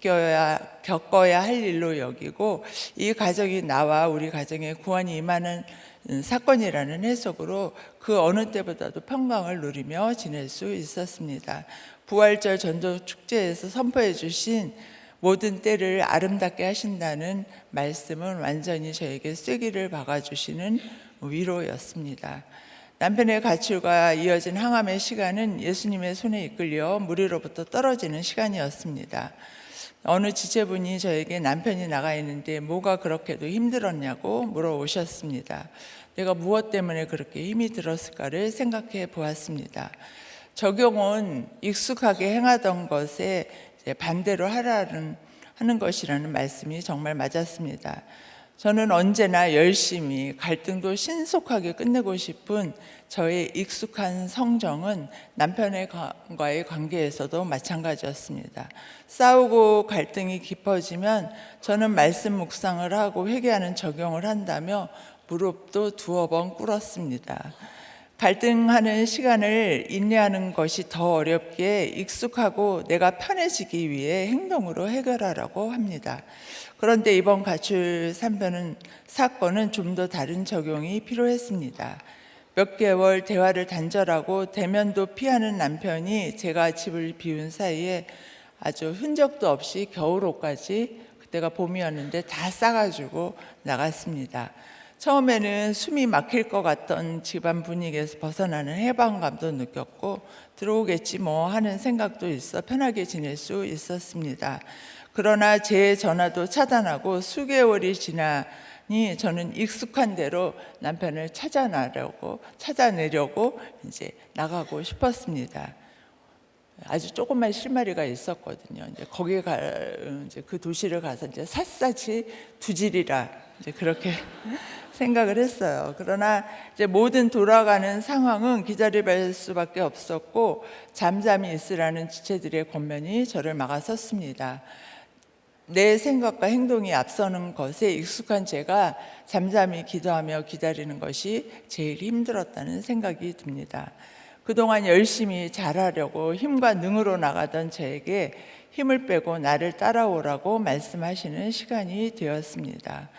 겪어야 할 일로 여기고 이 가정이 나와 우리 가정에 구원이 임하는 사건이라는 해석으로 그 어느 때보다도 평강을 누리며 지낼 수 있었습니다. 부활절 전도 축제에서 선포해 주신 모든 때를 아름답게 하신다는 말씀은 완전히 저에게 쐐기를 박아주시는 위로였습니다. 남편의 가출과 이어진 항암의 시간은 예수님의 손에 이끌려 무리로부터 떨어지는 시간이었습니다. 어느 지체분이 저에게 남편이 나가 있는데 뭐가 그렇게도 힘들었냐고 물어오셨습니다. 내가 무엇 때문에 그렇게 힘이 들었을까를 생각해 보았습니다. 적용은 익숙하게 행하던 것에 반대로 하는 것이라는 말씀이 정말 맞았습니다. 저는 언제나 열심히 갈등도 신속하게 끝내고 싶은 저의 익숙한 성정은 남편과의 관계에서도 마찬가지였습니다. 싸우고 갈등이 깊어지면 저는 말씀 묵상을 하고 회개하는 적용을 한다며 무릎도 2번 꿇었습니다. 갈등하는 시간을 인내하는 것이 더 어렵게 익숙하고 내가 편해지기 위해 행동으로 해결하라고 합니다. 그런데 이번 가출 사건은 좀 더 다른 적용이 필요했습니다. 몇 개월 대화를 단절하고 대면도 피하는 남편이 제가 집을 비운 사이에 아주 흔적도 없이 겨울옷까지, 그때가 봄이었는데 다 싸가지고 나갔습니다. 처음에는 숨이 막힐 것 같던 집안 분위기에서 벗어나는 해방감도 느꼈고 들어오겠지 뭐 하는 생각도 있어 편하게 지낼 수 있었습니다. 그러나 제 전화도 차단하고 수개월이 지나니 저는 익숙한 대로 남편을 찾아내려고 이제 나가고 싶었습니다. 아주 조그만 실마리가 있었거든요. 이제 이제 그 도시를 가서 이제 샅샅이 두지리라 이제 그렇게 생각을 했어요. 그러나 이제 모든 돌아가는 상황은 기다릴 수밖에 없었고 잠잠히 있으라는 지체들의 권면이 저를 막아섰습니다. 내 생각과 행동이 앞서는 것에 익숙한 제가 잠잠히 기도하며 기다리는 것이 제일 힘들었다는 생각이 듭니다. 그동안 열심히 잘하려고 힘과 능으로 나가던 저에게 힘을 빼고 나를 따라오라고 말씀하시는 시간이 되었습니다.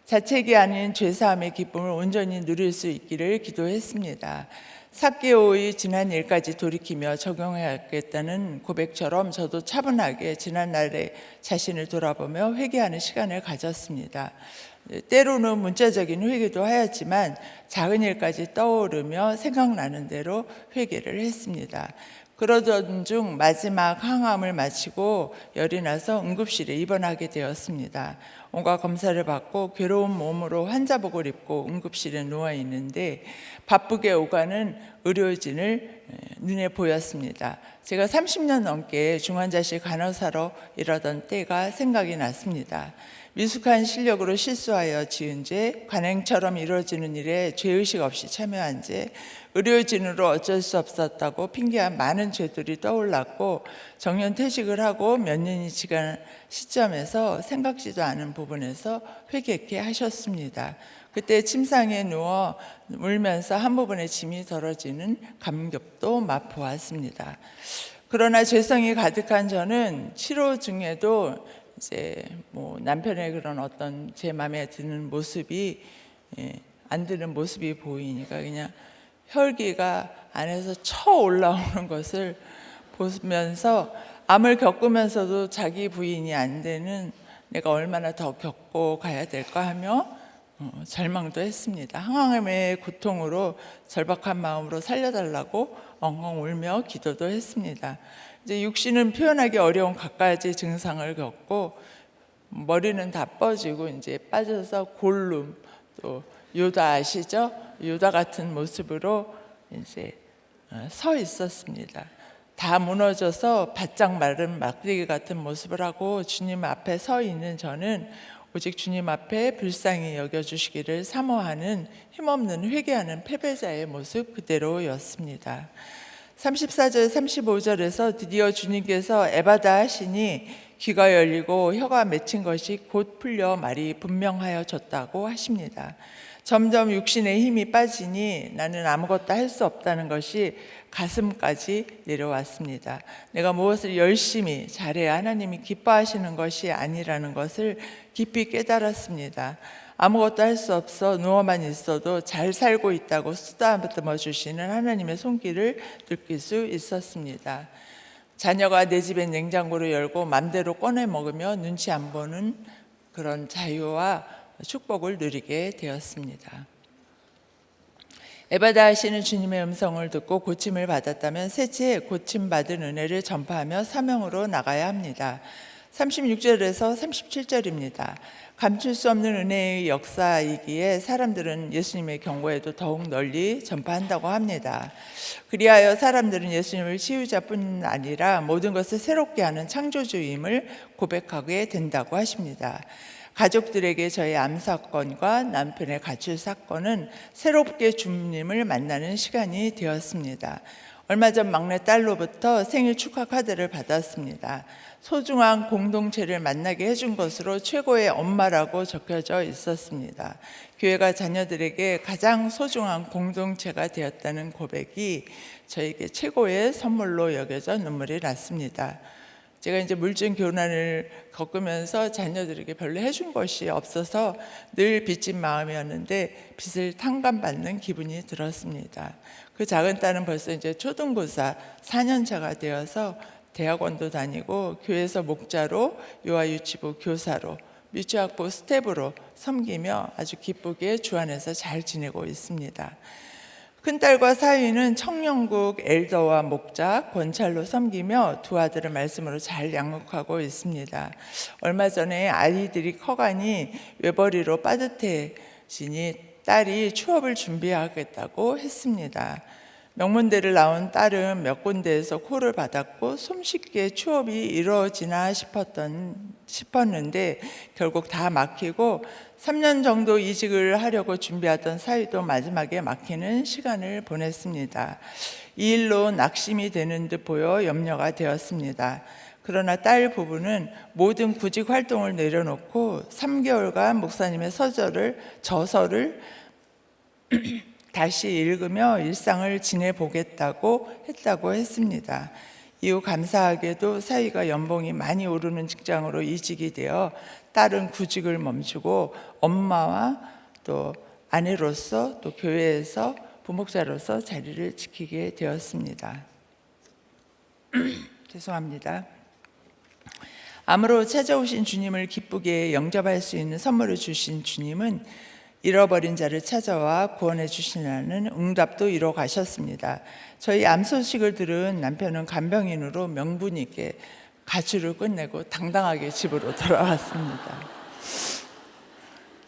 자책이 아닌 죄사함의 기쁨을 온전히 누릴 수 있기를 기도했습니다. 삭개오의 지난 일까지 돌이키며 적용해야겠다는 고백처럼 저도 차분하게 지난날의 자신을 돌아보며 회개하는 시간을 가졌습니다. 때로는 문자적인 회개도 하였지만 작은 일까지 떠오르며 생각나는 대로 회개를 했습니다. 그러던 중 마지막 항암을 마치고 열이 나서 응급실에 입원하게 되었습니다. 온갖 검사를 받고 괴로운 몸으로 환자복을 입고 응급실에 누워 있는데 바쁘게 오가는 의료진을 눈에 보였습니다. 제가 30년 넘게 중환자실 간호사로 일하던 때가 생각이 났습니다. 미숙한 실력으로 실수하여 지은 죄, 관행처럼 이루어지는 일에 죄의식 없이 참여한 죄, 의료진으로 어쩔 수 없었다고 핑계한 많은 죄들이 떠올랐고 정년퇴직을 하고 몇 년이 지난 시점에서 생각지도 않은 부분에서 회개케 하셨습니다. 그때 침상에 누워 울면서 한 부분의 짐이 덜어지는 감격도 맛보았습니다. 그러나 죄성이 가득한 저는 치료 중에도 이제 남편의 그런 어떤 제 마음에 드는 모습이 안 드는 모습이 보이니까 그냥 혈기가 안에서 쳐 올라오는 것을 보면서 암을 겪으면서도 자기 부인이 안 되는 내가 얼마나 더 겪고 가야 될까 하며 절망도 했습니다. 항암의 고통으로 절박한 마음으로 살려달라고 엉엉 울며 기도도 했습니다. 이제 육신은 표현하기 어려운 갖가지 증상을 겪고 머리는 다 뻗지고 이제 빠져서 골룸, 또 요다 아시죠? 요다 같은 모습으로 이제 서 있었습니다. 다 무너져서 바짝 마른 막대기 같은 모습을 하고 주님 앞에 서 있는 저는 오직 주님 앞에 불쌍히 여겨주시기를 사모하는 힘없는 회개하는 패배자의 모습 그대로였습니다. 34절 35절에서 드디어 주님께서 에바다 하시니 귀가 열리고 혀가 맺힌 것이 곧 풀려 말이 분명하여졌다고 하십니다. 점점 육신의 힘이 빠지니 나는 아무것도 할 수 없다는 것이 가슴까지 내려왔습니다. 내가 무엇을 열심히 잘해야 하나님이 기뻐하시는 것이 아니라는 것을 깊이 깨달았습니다. 아무것도 할 수 없어 누워만 있어도 잘 살고 있다고 쓰다듬어 주시는 하나님의 손길을 느낄 수 있었습니다. 자녀가 내 집에 냉장고를 열고 맘대로 꺼내 먹으며 눈치 안 보는 그런 자유와 축복을 누리게 되었습니다. 에바다 하시는 주님의 음성을 듣고 고침을 받았다면 셋째 고침받은 은혜를 전파하며 사명으로 나가야 합니다. 36절에서 37절입니다. 감출 수 없는 은혜의 역사이기에 사람들은 예수님의 경고에도 더욱 널리 전파한다고 합니다. 그리하여 사람들은 예수님을 치유자뿐 아니라 모든 것을 새롭게 하는 창조주임을 고백하게 된다고 하십니다. 가족들에게 저의 암 사건과 남편의 가출 사건은 새롭게 주님을 만나는 시간이 되었습니다. 얼마 전 막내 딸로부터 생일 축하 카드를 받았습니다. 소중한 공동체를 만나게 해준 것으로 최고의 엄마라고 적혀져 있었습니다. 교회가 자녀들에게 가장 소중한 공동체가 되었다는 고백이 저에게 최고의 선물로 여겨져 눈물이 났습니다. 제가 이제 물증 교란을 겪으면서 자녀들에게 별로 해준 것이 없어서 늘 빚진 마음이었는데 빚을 탕감받는 기분이 들었습니다. 그 작은 딸은 벌써 이제 초등고사 4년차가 되어서 대학원도 다니고 교회에서 목자로 유아유치부 교사로 미취학부 스텝으로 섬기며 아주 기쁘게 주 안에서 잘 지내고 있습니다. 큰딸과 사위는 청년국 엘더와 목자, 권찰로 섬기며 두 아들을 말씀으로 잘 양육하고 있습니다. 얼마 전에 아이들이 커가니 외벌이로 빠듯해지니 딸이 취업을 준비하겠다고 했습니다. 명문대를 나온 딸은 몇 군데에서 콜을 받았고 손쉽게 취업이 이루어지나 싶었는데 결국 다 막히고 3년 정도 이직을 하려고 준비하던 사위도 마지막에 막히는 시간을 보냈습니다. 이 일로 낙심이 되는 듯 보여 염려가 되었습니다. 그러나 딸 부부는 모든 구직 활동을 내려놓고 3개월간 목사님의 저서를 다시 읽으며 일상을 지내보겠다고 했습니다. 이후 감사하게도 사위가 연봉이 많이 오르는 직장으로 이직이 되어 딸은 구직을 멈추고 엄마와 또 아내로서 또 교회에서 부목사로서 자리를 지키게 되었습니다. 죄송합니다. 암으로 찾아오신 주님을 기쁘게 영접할 수 있는 선물을 주신 주님은 잃어버린 자를 찾아와 구원해 주시라는 응답도 이뤄 가셨습니다. 저희 암 소식을 들은 남편은 간병인으로 명분 있게 가출을 끝내고 당당하게 집으로 돌아왔습니다.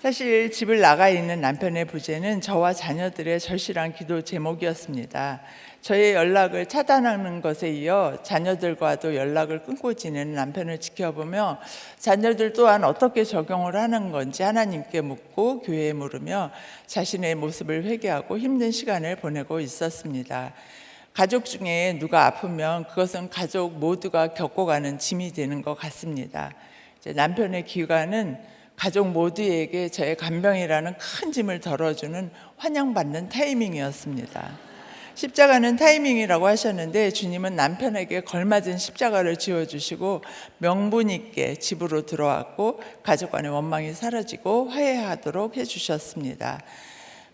사실 집을 나가 있는 남편의 부재는 저와 자녀들의 절실한 기도 제목이었습니다. 저의 연락을 차단하는 것에 이어 자녀들과도 연락을 끊고 지내는 남편을 지켜보며 자녀들 또한 어떻게 적용을 하는 건지 하나님께 묻고 교회에 물으며 자신의 모습을 회개하고 힘든 시간을 보내고 있었습니다. 가족 중에 누가 아프면 그것은 가족 모두가 겪어가는 짐이 되는 것 같습니다. 이제 남편의 귀가는 가족 모두에게 저의 간병이라는 큰 짐을 덜어주는 환영받는 타이밍이었습니다. 십자가는 타이밍이라고 하셨는데 주님은 남편에게 걸맞은 십자가를 지어주시고 명분 있게 집으로 들어왔고 가족 간의 원망이 사라지고 화해하도록 해주셨습니다.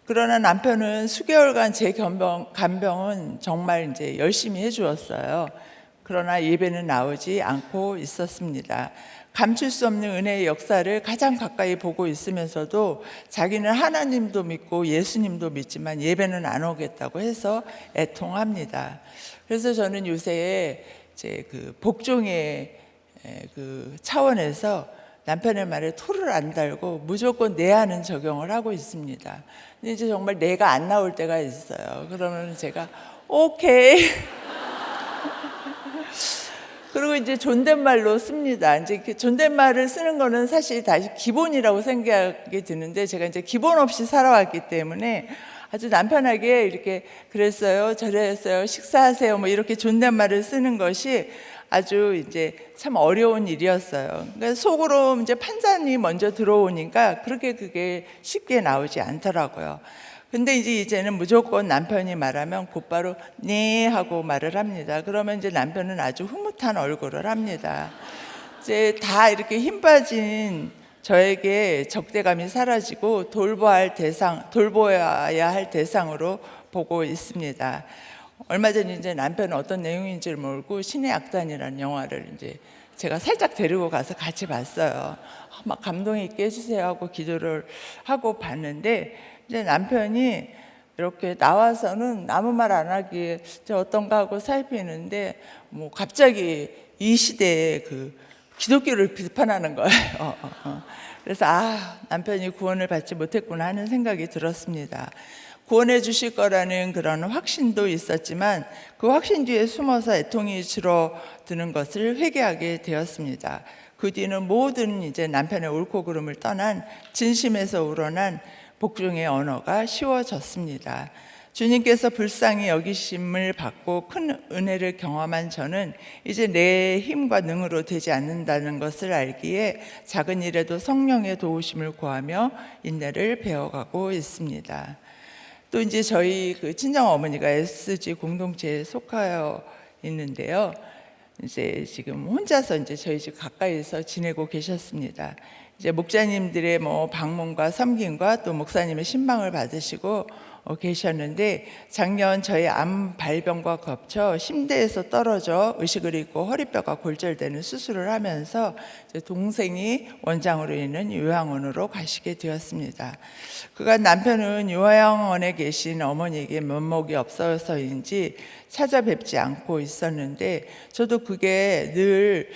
그러나 남편은 수개월간 제 간병은 정말 이제 열심히 해주었어요. 그러나 예배는 나오지 않고 있었습니다. 감출 수 없는 은혜의 역사를 가장 가까이 보고 있으면서도 자기는 하나님도 믿고 예수님도 믿지만 예배는 안 오겠다고 해서 애통합니다. 그래서 저는 요새 이제 그 복종의 그 차원에서 남편의 말에 토를 안 달고 무조건 내 하는 적용을 하고 있습니다. 근데 이제 정말 내가 안 나올 때가 있어요. 그러면 제가 오케이. 그리고 이제 존댓말로 씁니다. 이제 존댓말을 쓰는 거는 사실 다시 기본이라고 생각이 드는데 제가 이제 기본 없이 살아왔기 때문에 아주 남편에게 이렇게 그랬어요, 저랬어요, 식사하세요, 뭐 이렇게 존댓말을 쓰는 것이 아주 이제 참 어려운 일이었어요. 그러니까 속으로 이제 판단이 먼저 들어오니까 그게 쉽게 나오지 않더라고요. 근데 이제는 무조건 남편이 말하면 곧바로 네 하고 말을 합니다. 그러면 이제 남편은 아주 흐뭇한 얼굴을 합니다. 이제 다 이렇게 힘 빠진 저에게 적대감이 사라지고 돌보아야 할 대상으로 보고 있습니다. 얼마 전에 이제 남편은 어떤 내용인지를 모르고 신의 악단이라는 영화를 이제 제가 살짝 데리고 가서 같이 봤어요. 막 감동 있게 해주세요 하고 기도를 하고 봤는데 이제 남편이 이렇게 나와서는 아무 말 안 하기에 어떤가 하고 살피는데 뭐 갑자기 이 시대에 그 기독교를 비판하는 거예요. 그래서 남편이 구원을 받지 못했구나 하는 생각이 들었습니다. 구원해 주실 거라는 그런 확신도 있었지만 그 확신 뒤에 숨어서 애통이 줄어드는 것을 회개하게 되었습니다. 그 뒤는 모든 이제 남편의 옳고 그름을 떠난 진심에서 우러난 복종의 언어가 쉬워졌습니다. 주님께서 불쌍히 여기심을 받고 큰 은혜를 경험한 저는 이제 내 힘과 능으로 되지 않는다는 것을 알기에 작은 일에도 성령의 도우심을 구하며 인내를 배워가고 있습니다. 또 이제 저희 그 친정 어머니가 SG 공동체에 속하여 있는데요. 이제 지금 혼자서 이제 저희 집 가까이서 지내고 계셨습니다. 이제 목자님들의 뭐 방문과 섬김과 또 목사님의 신방을 받으시고 계셨는데 작년 저희 암 발병과 겹쳐 심대에서 떨어져 의식을 잃고 허리뼈가 골절되는 수술을 하면서 이제 동생이 원장으로 있는 요양원으로 가시게 되었습니다. 그간 남편은 요양원에 계신 어머니에게 면목이 없어서인지 찾아뵙지 않고 있었는데 저도 그게 늘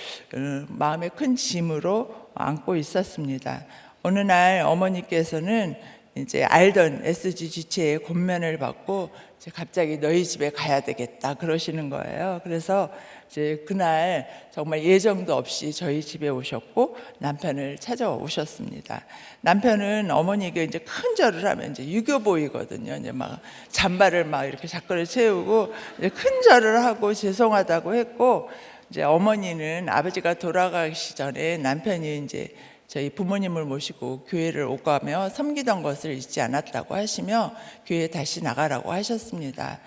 마음에 큰 짐으로 안고 있었습니다. 어느 날 어머니께서는 이제 알던 SG 지체의 권면을 받고 이제 갑자기 너희 집에 가야 되겠다 그러시는 거예요. 그래서 이제 그날 정말 예정도 없이 저희 집에 오셨고 남편을 찾아오셨습니다. 남편은 어머니에게 이제 큰 절을 하면 이제 유교보이거든요. 이제 막 잠바를 막 이렇게 자꾸를 채우고 이제 큰 절을 하고 죄송하다고 했고 이제 어머니는 아버지가 돌아가시 전에 남편이 이제 저희 부모님을 모시고 교회를 오가며 섬기던 것을 잊지 않았다고 하시며 교회에 다시 나가라고 하셨습니다.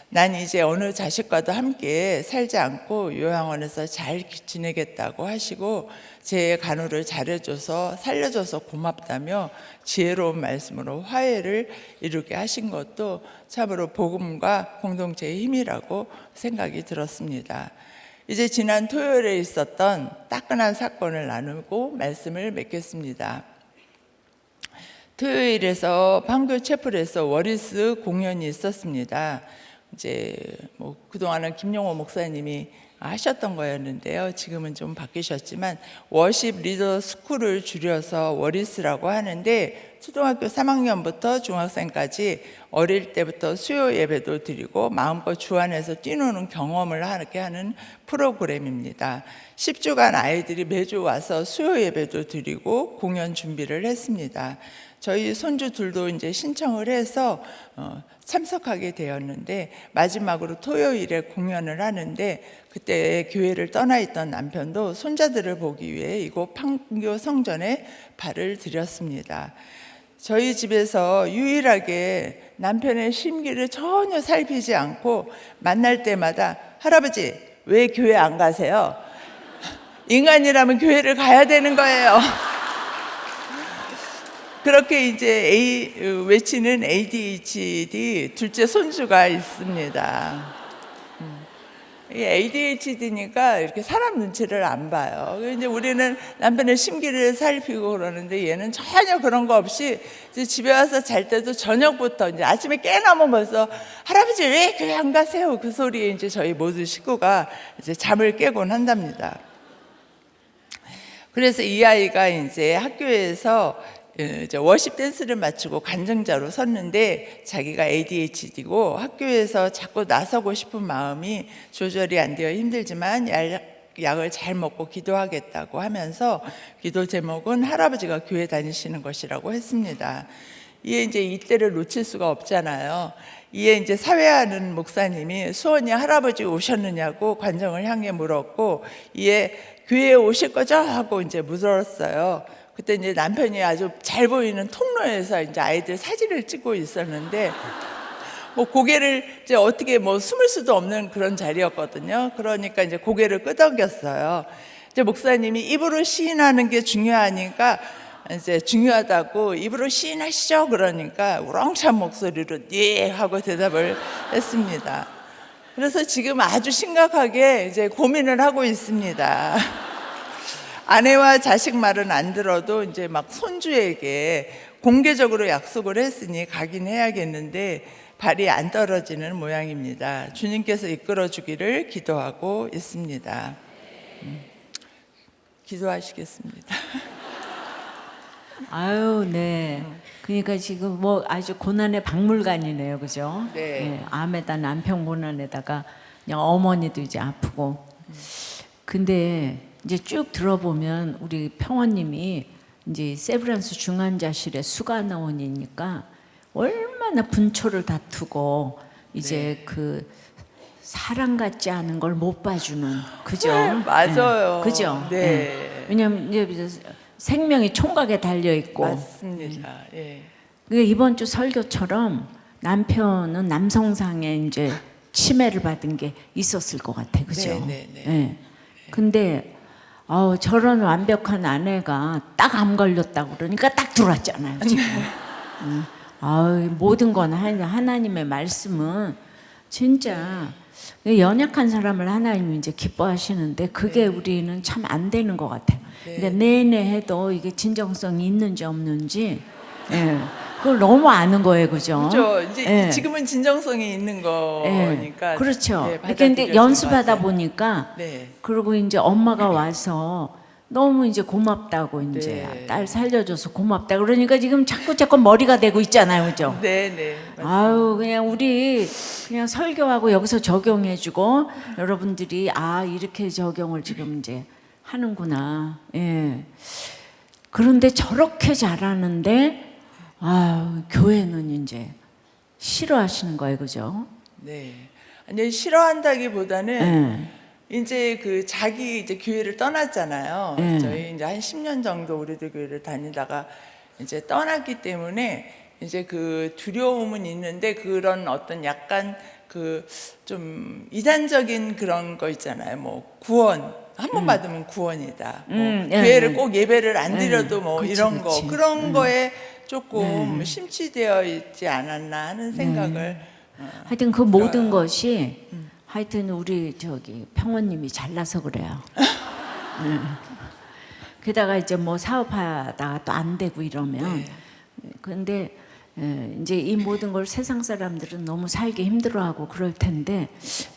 난 이제 어느 자식과도 함께 살지 않고 요양원에서 잘 지내겠다고 하시고 제 간호를 잘해줘서 살려줘서 고맙다며 지혜로운 말씀으로 화해를 이루게 하신 것도 참으로 복음과 공동체의 힘이라고 생각이 들었습니다. 이제 지난 토요일에 있었던 따끈한 사건을 나누고 말씀을 맺겠습니다. 토요일에서 판교 채플에서 워리스 공연이 있었습니다. 이제 뭐 그동안은 김용호 목사님이 하셨던 거였는데요. 지금은 좀 바뀌셨지만 워십 리더 스쿨을 줄여서 워리스라고 하는데 초등학교 3학년부터 중학생까지 어릴 때부터 수요 예배도 드리고 마음껏 주 안에서 뛰노는 경험을 하게 하는 프로그램입니다. 10주간 아이들이 매주 와서 수요 예배도 드리고 공연 준비를 했습니다. 저희 손주 둘도 이제 신청을 해서 참석하게 되었는데 마지막으로 토요일에 공연을 하는데 그때 교회를 떠나 있던 남편도 손자들을 보기 위해 이곳 판교 성전에 발을 들였습니다. 저희 집에서 유일하게 남편의 심기를 전혀 살피지 않고 만날 때마다 할아버지 왜 교회 안 가세요? 인간이라면 교회를 가야 되는 거예요. 그렇게 이제 외치는 ADHD 둘째 손주가 있습니다. 이 ADHD니까 이렇게 사람 눈치를 안 봐요. 이제 우리는 남편의 심기를 살피고 그러는데 얘는 전혀 그런 거 없이 이제 집에 와서 잘 때도 저녁부터 이제 아침에 깨나면 벌써 할아버지 왜 교회 안 가세요? 그 소리에 이제 저희 모두 식구가 이제 잠을 깨곤 한답니다. 그래서 이 아이가 이제 학교에서 이제 워십 댄스를 마치고 간증자로 섰는데 자기가 ADHD고 학교에서 자꾸 나서고 싶은 마음이 조절이 안 되어 힘들지만 약을 잘 먹고 기도하겠다고 하면서 기도 제목은 할아버지가 교회 다니시는 것이라고 했습니다. 이에 이제 이때를 놓칠 수가 없잖아요. 이에 이제 사회하는 목사님이 수원이 할아버지 오셨느냐고 관정을 향해 물었고 이에 교회에 오실 거죠? 하고 이제 물었어요. 그때 이제 남편이 아주 잘 보이는 통로에서 이제 아이들 사진을 찍고 있었는데 뭐 고개를 이제 어떻게 뭐 숨을 수도 없는 그런 자리였거든요. 그러니까 이제 고개를 끄덕였어요. 이제 목사님이 입으로 시인하는 게 중요하니까 이제 중요하다고 입으로 시인하시죠? 그러니까 우렁찬 목소리로 예 하고 대답을 했습니다. 그래서 지금 아주 심각하게 이제 고민을 하고 있습니다. 아내와 자식 말은 안 들어도 이제 막 손주에게 공개적으로 약속을 했으니 가긴 해야겠는데 발이 안 떨어지는 모양입니다. 주님께서 이끌어 주기를 기도하고 있습니다. 기도하시겠습니다. 아유, 네. 그러니까 지금 뭐 아주 고난의 박물관이네요, 그죠? 네. 암에다 남편 고난에다가 그냥 어머니도 이제 아프고. 근데 이제 쭉 들어보면 우리 평원님이 이제 세브란스 중환자실에 수가나원이니까 얼마나 분초를 다투고 이제 그 사랑 같지 않은 걸 못 봐주는 그죠? 맞아요. 네. 그죠? 네. 네. 왜냐면 이제 생명이 총각에 달려 있고. 맞습니다. 예. 이번 주 설교처럼 남편은 남성상에 이제 치매를 받은 게 있었을 것 같아, 그죠? 네. 네. 근데 저런 완벽한 아내가 딱 암 걸렸다고 그러니까 딱 들어왔잖아요, 지금. 모든 건 하나님의 말씀은 진짜 연약한 사람을 하나님이 이제 기뻐하시는데 그게 우리는 참 안 되는 것 같아요. 그러니까 내내 해도 이게 진정성이 있는지 없는지, 그걸 너무 아는 거예요, 그죠? 그렇죠. 이제 지금은 진정성이 있는 거니까. 그렇죠. 네, 근데 연습하다 보니까, 네. 그리고 이제 엄마가 와서 너무 이제 고맙다고 이제 딸 살려줘서 고맙다 그러니까 지금 자꾸 머리가 되고 있잖아요, 그죠? 네. 그냥 우리 그냥 설교하고 여기서 적용해주고 여러분들이 이렇게 적용을 지금 이제 하는구나. 예. 그런데 저렇게 잘하는데 교회는 이제 싫어하시는 거예요, 그죠? 네. 아니 싫어한다기보다는 이제 그 자기 이제 교회를 떠났잖아요. 저희 이제 한 10년 정도 우리도 교회를 다니다가 이제 떠났기 때문에 이제 그 두려움은 있는데 그런 어떤 약간 그 좀 이단적인 그런 거 있잖아요. 뭐 구원 한 번 받으면 구원이다. 뭐 교회를 꼭 예배를 안 드려도 뭐 그치, 이런 거 그치. 그런 거에 조금 심취되어 있지 않았나 하는 생각을 하여튼 그 모든 것이 하여튼 우리 저기 평원님이 잘나서 그래요. 게다가 이제 뭐 사업하다가 또 안 되고 이러면 근데 이제 이 모든 걸 세상 사람들은 너무 살기 힘들어하고 그럴 텐데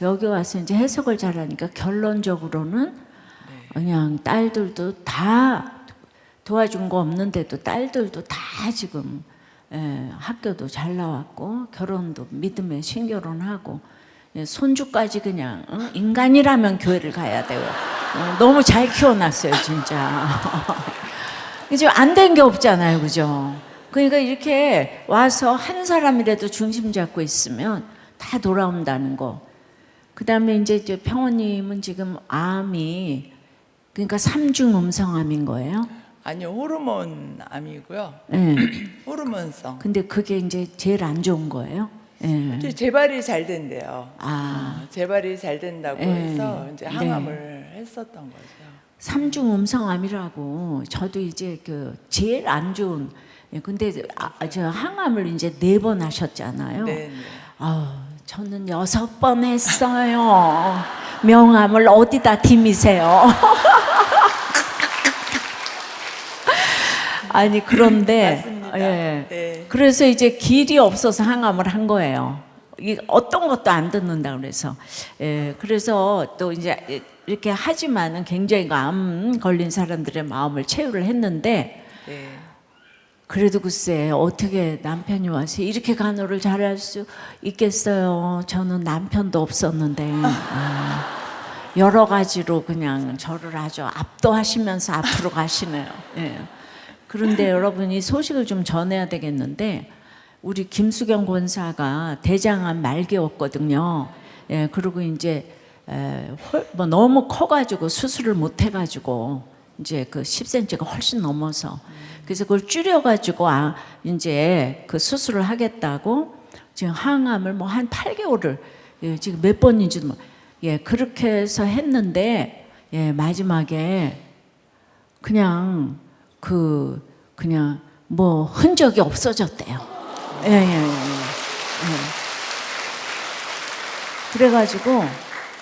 여기 와서 이제 해석을 잘하니까 결론적으로는 그냥 딸들도 다 도와준 거 없는데도 딸들도 다 지금 학교도 잘 나왔고 결혼도 믿음의 신결혼하고 손주까지 그냥 인간이라면 교회를 가야 돼요. 너무 잘 키워놨어요 진짜. 이제 안 된 게 없잖아요, 그죠? 그러니까 이렇게 와서 한 사람이라도 중심 잡고 있으면 다 돌아온다는 거. 그다음에 이제 평원님은 지금 암이 그러니까 3중 음성암인 거예요? 아니요 호르몬 암이고요. 네. 호르몬성. 근데 그게 이제 제일 안 좋은 거예요? 네. 이제 재발이 잘 된대요. 아. 재발이 잘 된다고 해서 이제 항암을 했었던 거죠. 3중 음성암이라고 저도 이제 그 제일 안 좋은 근데 저 항암을 이제 4번 하셨잖아요. 네. 저는 6번 했어요. 명함을 어디다 디미세요? 아니 그런데 맞습니다. 예. 네. 그래서 이제 길이 없어서 항암을 한 거예요. 이게 어떤 것도 안 듣는다 그래서 그래서 또 이제 이렇게 하지만은 굉장히 암 걸린 사람들의 마음을 체유를 했는데 네. 그래도 글쎄 어떻게 남편이 와서 이렇게 간호를 잘할 수 있겠어요. 저는 남편도 없었는데 여러 가지로 그냥 저를 아주 압도하시면서 앞으로 가시네요. 예. 그런데 여러분이 소식을 좀 전해야 되겠는데 우리 김수경 권사가 대장암 말기였거든요. 예, 그리고 이제 뭐 너무 커가지고 수술을 못 해가지고 이제 그 10cm가 훨씬 넘어서 그래서 그걸 줄여가지고 이제 그 수술을 하겠다고 지금 항암을 뭐 한 8개월을 지금 몇 번인지도 그렇게 해서 했는데 마지막에 그냥 그냥 뭐 흔적이 없어졌대요. 그래가지고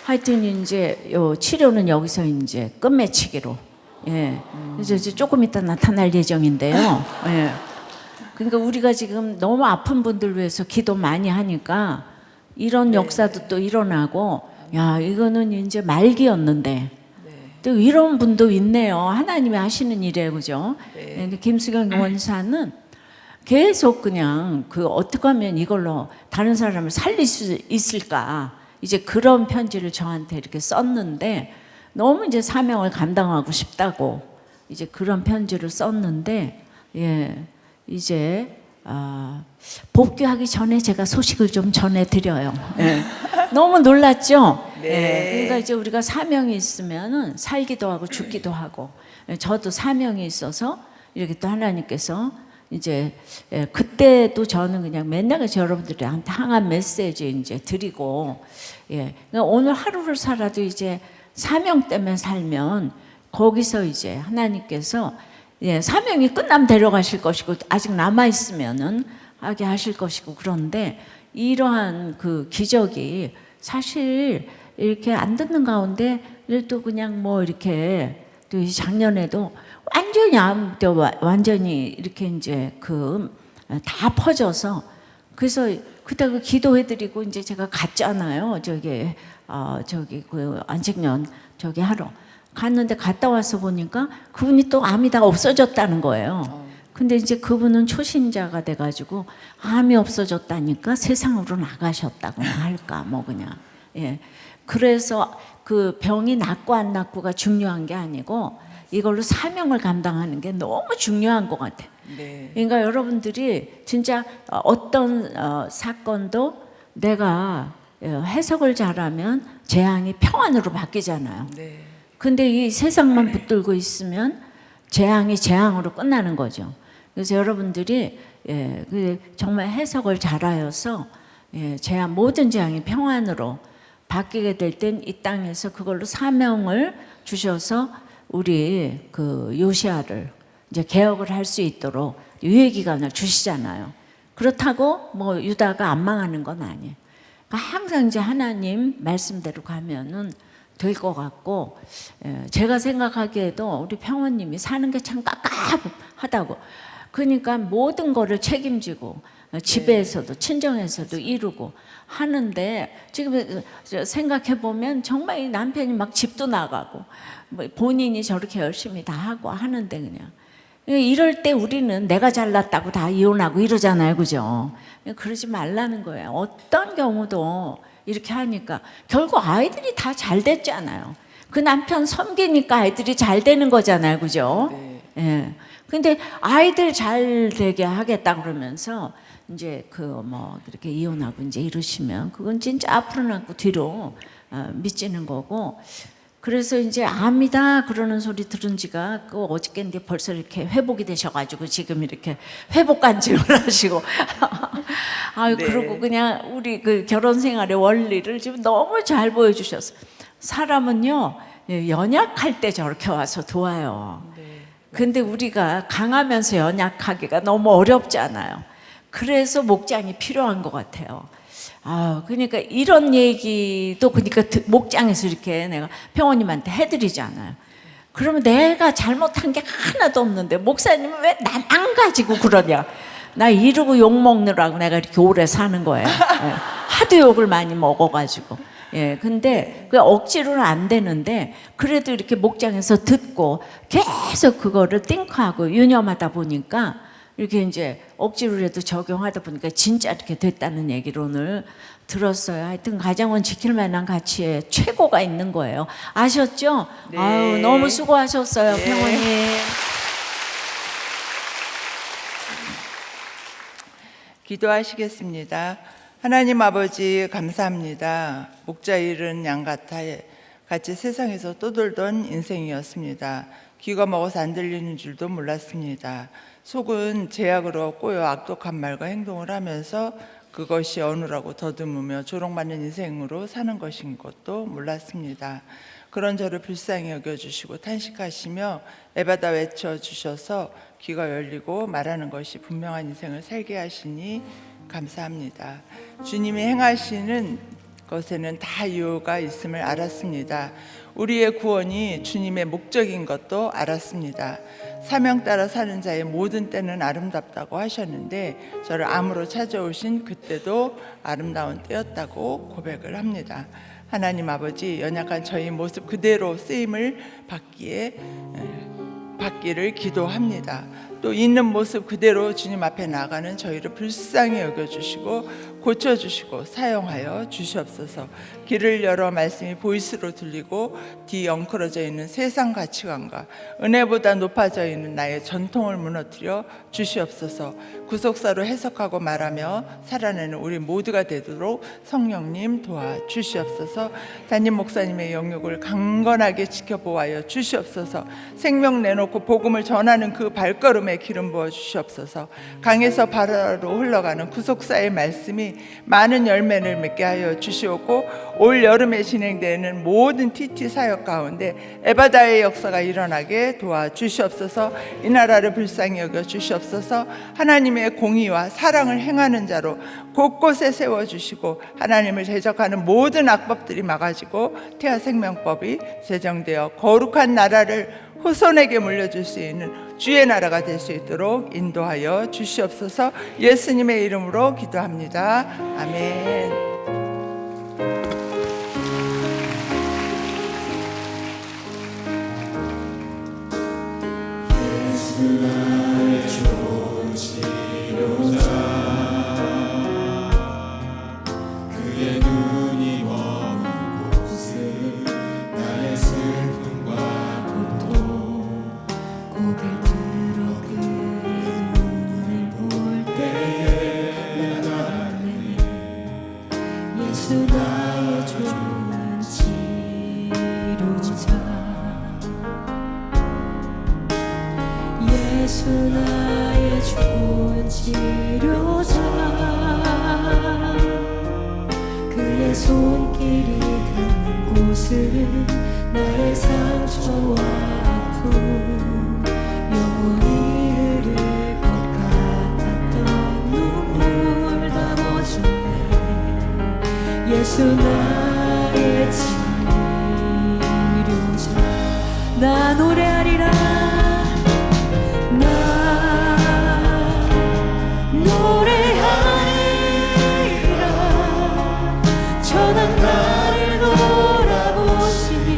하여튼 이제 요 치료는 여기서 이제 끝맺히기로. 이제 조금 이따 나타날 예정인데요. 그러니까 우리가 지금 너무 아픈 분들 위해서 기도 많이 하니까 이런 역사도 또 일어나고, 야 이거는 이제 말기였는데 또 이런 분도 있네요. 하나님이 하시는 일이에요, 그죠? 김수경 원사는 계속 그냥 어떻게 하면 이걸로 다른 사람을 살릴 수 있을까? 이제 그런 편지를 저한테 이렇게 썼는데 너무 이제 사명을 감당하고 싶다고 이제 그런 편지를 썼는데 이제 복귀하기 전에 제가 소식을 좀 전해드려요. 너무 놀랐죠? 그러니까 이제 우리가 사명이 있으면은 살기도 하고 죽기도 하고 저도 사명이 있어서 이렇게 또 하나님께서 이제 그때도 저는 그냥 맨날 여러분들한테 항한 메시지 이제 드리고 그러니까 오늘 하루를 살아도 이제 사명 때문에 살면 거기서 이제 하나님께서 사명이 끝나면 데려가실 것이고 아직 남아 있으면은 하게 하실 것이고 그런데 이러한 그 기적이 사실 이렇게 안 듣는 가운데 또 그냥 뭐 이렇게 또 작년에도 완전히 이렇게 이제 다 퍼져서 그래서 그때 기도해드리고 이제 제가 갔잖아요. 저기 안식년 하러 갔는데 갔다 와서 보니까 그분이 또 암이 다 없어졌다는 거예요. 근데 이제 그분은 초신자가 돼가지고 암이 없어졌다니까 세상으로 나가셨다고나 할까 뭐 그냥 그래서 그 병이 낫고 안 낫고가 중요한 게 아니고 이걸로 사명을 감당하는 게 너무 중요한 것 같아요. 그러니까 여러분들이 진짜 어떤 사건도 내가 해석을 잘하면 재앙이 평안으로 바뀌잖아요. 네. 근데 이 세상만 붙들고 있으면 재앙이 재앙으로 끝나는 거죠. 그래서 여러분들이 정말 해석을 잘하여서 재앙, 모든 재앙이 평안으로 바뀌게 될 땐 이 땅에서 그걸로 사명을 주셔서 우리 그 요시아를 이제 개혁을 할 수 있도록 유예 기간을 주시잖아요. 그렇다고 뭐 유다가 안 망하는 건 아니에요. 그러니까 항상 이제 하나님 말씀대로 가면은 될 것 같고, 제가 생각하기에도 우리 평원님이 사는 게 참 깝깝하다고. 그러니까 모든 거를 책임지고 집에서도 친정에서도 이루고 하는데, 지금 생각해 보면 정말 이 남편이 막 집도 나가고 뭐 본인이 저렇게 열심히 다 하고 하는데, 그냥 이럴 때 우리는 내가 잘났다고 다 이혼하고 이러잖아요, 그죠? 그러지 말라는 거예요. 어떤 경우도 이렇게 하니까 결국 아이들이 다 잘 됐잖아요. 그 남편 섬기니까 아이들이 잘 되는 거잖아요, 그죠? 네. 예. 근데 아이들 잘 되게 하겠다 그러면서 이제 그 뭐 이렇게 이혼하고 이제 이러시면 그건 진짜 앞으로 남고 뒤로 미치는 거고. 그래서 이제 암이다 그러는 소리 들은 지가 그 어저께인데 벌써 이렇게 회복이 되셔가지고 지금 이렇게 회복 간증을 하시고 아유 네. 그러고 그냥 우리 그 결혼 생활의 원리를 지금 너무 잘 보여주셨어. 사람은요 연약할 때 저렇게 와서 도와요. 네. 근데 우리가 강하면서 연약하기가 너무 어렵잖아요. 그래서 목장이 필요한 것 같아요. 그러니까 이런 얘기도 그러니까 목장에서 이렇게 내가 평원님한테 해드리잖아요. 그러면 내가 잘못한 게 하나도 없는데 목사님은 왜 나만 가지고 그러냐. 나 이러고 욕 먹느라고 내가 이렇게 오래 사는 거예요. 하도 욕을 많이 먹어가지고. 근데 그 억지로는 안 되는데 그래도 이렇게 목장에서 듣고 계속 그거를 띵크하고 유념하다 보니까 이렇게 이제 억지로라도 적용하다 보니까 진짜 이렇게 됐다는 얘기를 오늘 들었어요. 하여튼 가정은 지킬 만한 가치에 최고가 있는 거예요. 아셨죠? 네. 아유, 너무 수고하셨어요, 네. 평원님. 기도하시겠습니다. 하나님 아버지 감사합니다. 목자 잃은 양 같이 세상에서 떠돌던 인생이었습니다. 귀가 먹어서 안 들리는 줄도 몰랐습니다. 속은 제약으로 꼬여 악독한 말과 행동을 하면서 그것이 어느라고 더듬으며 조롱받는 인생으로 사는 것인 것도 몰랐습니다. 그런 저를 불쌍히 여겨주시고 탄식하시며 에바다 외쳐주셔서 귀가 열리고 말하는 것이 분명한 인생을 살게 하시니 감사합니다. 주님이 행하시는 것에는 다 이유가 있음을 알았습니다. 우리의 구원이 주님의 목적인 것도 알았습니다. 사명 따라 사는 자의 모든 때는 아름답다고 하셨는데 저를 암으로 찾아오신 그때도 아름다운 때였다고 고백을 합니다. 하나님 아버지, 연약한 저희 모습 그대로 쓰임을 받기를 기도합니다. 또 있는 모습 그대로 주님 앞에 나가는 저희를 불쌍히 여겨주시고 고쳐주시고 사용하여 주시옵소서. 길을 열어 말씀이 보이스로 들리고 뒤엉클어져 있는 세상 가치관과 은혜보다 높아져 있는 나의 전통을 무너뜨려 주시옵소서. 구속사로 해석하고 말하며 살아내는 우리 모두가 되도록 성령님 도와주시옵소서. 담임 목사님의 영역을 강건하게 지켜보아여 주시옵소서. 생명 내놓고 복음을 전하는 그 발걸음에 기름 부어 주시옵소서. 강에서 바다로 흘러가는 구속사의 말씀이 많은 열매를 맺게 하여 주시옵고 올 여름에 진행되는 모든 TT 사역 가운데 에바다의 역사가 일어나게 도와주시옵소서. 이 나라를 불쌍히 여겨 주시옵소서. 하나님의 공의와 사랑을 행하는 자로 곳곳에 세워주시고 하나님을 대적하는 모든 악법들이 막아지고 태아생명법이 제정되어 거룩한 나라를 후손에게 물려줄 수 있는 주의 나라가 될 수 있도록 인도하여 주시옵소서. 예수님의 이름으로 기도합니다. 아멘. 그의 눈이 머문 곳은 나의 슬픔과 고통 고개 들어 그의 눈을 볼 때에 나는 예수 나의 치료자. 나 노래하리라. 나 노래하리라. 저는 나를 돌아보시니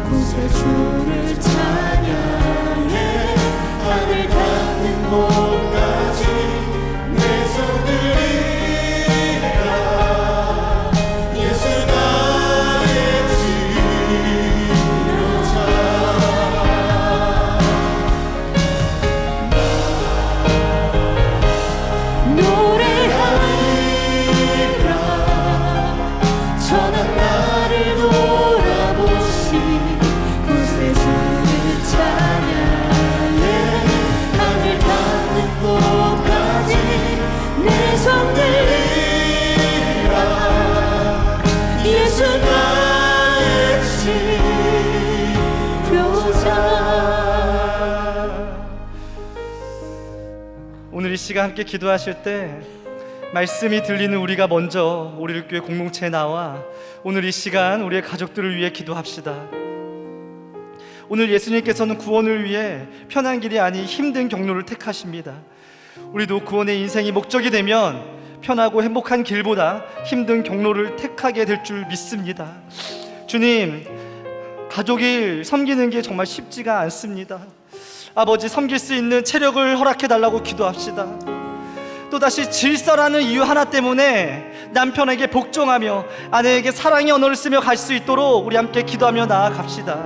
구세주를 찬양해. 하늘 닿는 곳까지 내 손을 들라. 예수 나의 치료자. 노래하리라. 저는 나를 돌아보시니 구세주를 찬양해. 하늘 닿는 곳까지 내 손 들리라. 예수 나의 치료자. 오늘 이 시간 함께 기도하실 때 말씀이 들리는 우리가 먼저 우리를 교회 공동체에 나와 오늘 이 시간 우리의 가족들을 위해 기도합시다. 오늘 예수님께서는 구원을 위해 편한 길이 아닌 힘든 경로를 택하십니다. 우리도 구원의 인생이 목적이 되면 편하고 행복한 길보다 힘든 경로를 택하게 될 줄 믿습니다. 주님, 가족을 섬기는 게 정말 쉽지가 않습니다. 아버지, 섬길 수 있는 체력을 허락해달라고 기도합시다. 또다시 질서라는 이유 하나 때문에 남편에게 복종하며 아내에게 사랑의 언어를 쓰며 갈 수 있도록 우리 함께 기도하며 나아갑시다.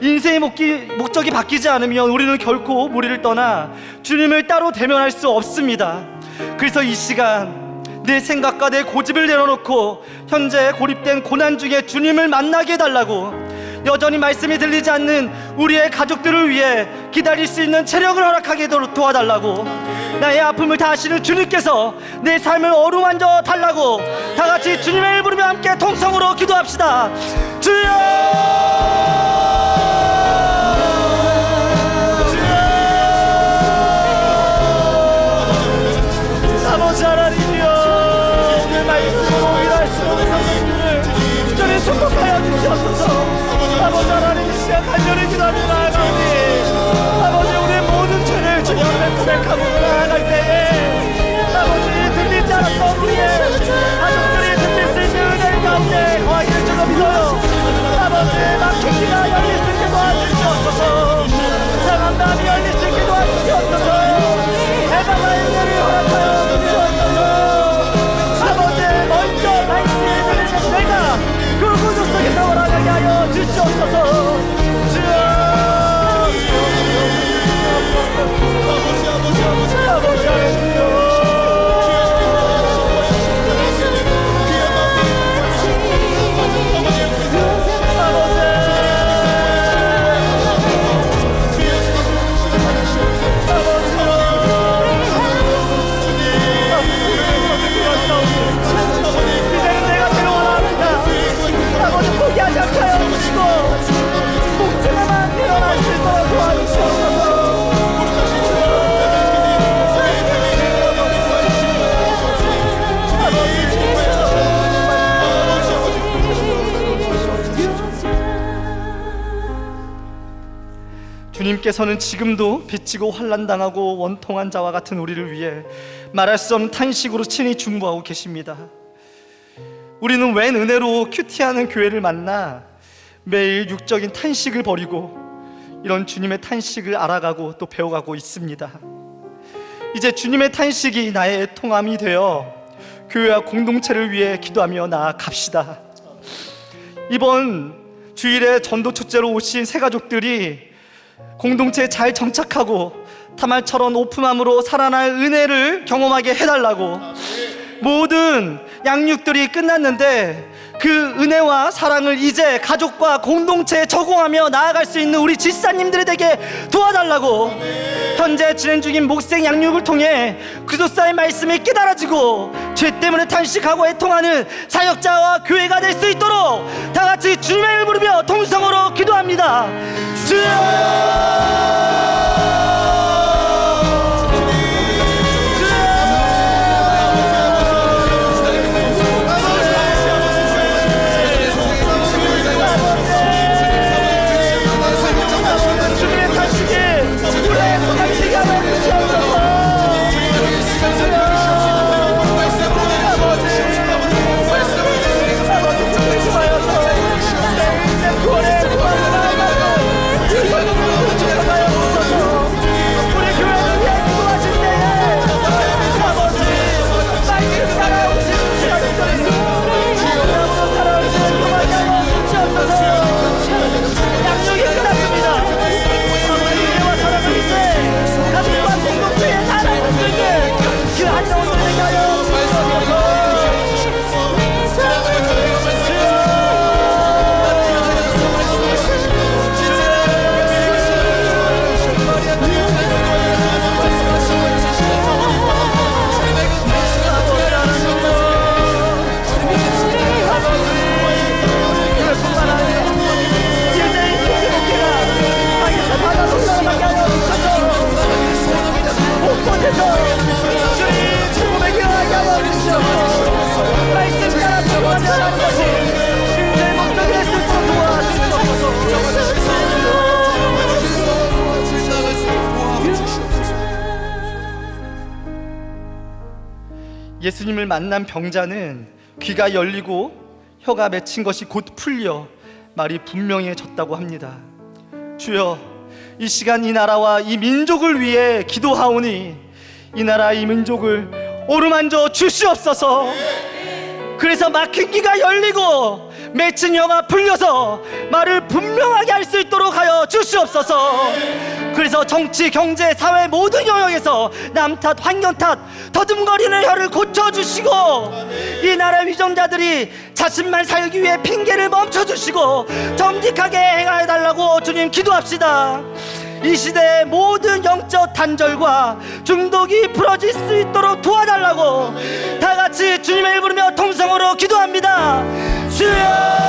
인생의 목적이 바뀌지 않으면 우리는 결코 우리를 떠나 주님을 따로 대면할 수 없습니다. 그래서 이 시간 내 생각과 내 고집을 내려놓고 현재 고립된 고난 중에 주님을 만나게 해달라고, 여전히 말씀이 들리지 않는 우리의 가족들을 위해 기다릴 수 있는 체력을 허락하게 도와달라고, 나의 아픔을 다 아시는 주님께서 내 삶을 어루만져 달라고 다같이 주님의 이름을 부르며 함께 통성으로 기도합시다. 주여! 아버지 하나님이여, 오늘 말씀으로 일할 수 없는 성도님을 주님 축복하여 주시옵소서. 아버지 하나님, 이 시간 간절히 기도합니다. 아버지, 우리의 모든 죄를 주님 앞에 고백하고 나아갈 때에 아버지, 들리지 않았던 우리의 가족들이 들릴 수 있는 은혜 가운데 거하기를 줄로 믿어요. 아버지, 막힌 길이 열릴 수 있게 도와주시옵소서. 상한 마음이 열릴 수 있게 도와주시옵소서. 해방의 은혜를 허락하여 주시옵소서. 아버지, 먼저 말씀을 들리는 내가 그 구조 속에서 원하게 하여 주시옵소서. 주여! 아버지 하나님이여, 이제는 내가 제일 원합니다. 아버지, 포기하지 않게 하여 주시고 목숨에만 일어날 수 있도록 도와주시옵소서. 주님께서는 지금도 빚지고 환난당하고 원통한 자와 같은 우리를 위해 말할 수 없는 탄식으로 친히 중보하고 계십니다. 우리는 웬 은혜로 큐티하는 교회를 만나 매일 육적인 탄식을 버리고 이런 주님의 탄식을 알아가고 또 배워가고 있습니다. 이제 주님의 탄식이 나의 애통함이 되어 교회와 공동체를 위해 기도하며 나아갑시다. 이번 주일에 전도 축제로 오신 새 가족들이 공동체에 잘 정착하고 다말처럼 오픈함으로 살아날 은혜를 경험하게 해달라고, 모든 양육들이 끝났는데 그 은혜와 사랑을 이제 가족과 공동체에 적용하며 나아갈 수 있는 우리 집사님들에게 도와달라고, 현재 진행 중인 목생 양육을 통해 그리스도의 말씀이 깨달아지고 죄 때문에 탄식하고 애통하는 사역자와 교회가 될 수 있도록 다같이 주님의 이름을 부르며 통성으로 기도합니다. 주여! 예수님을 만난 병자는 귀가 열리고 혀가 맺힌 것이 곧 풀려 말이 분명해졌다고 합니다. 주여, 이 시간 이 나라와 이 민족을 위해 기도하오니 이 나라 이 민족을 오르만져 주시옵소서. 그래서 막힌 귀가 열리고 맺힌 혀가 풀려서 말을 분명하게 할 수 있도록 하여 주시옵소서. 그래서 정치, 경제, 사회 모든 영역에서 남 탓, 환경 탓, 더듬거리는 혀를 고쳐주시고 이 나라 위정자들이 자신만 살기 위해 핑계를 멈춰주시고 정직하게 행하여달라고 주님 기도합시다. 이 시대의 모든 영적 단절과 중독이 풀어질 수 있도록 도와달라고 다 같이 주님의 이름을 부르며 통성으로 기도합니다. 주여!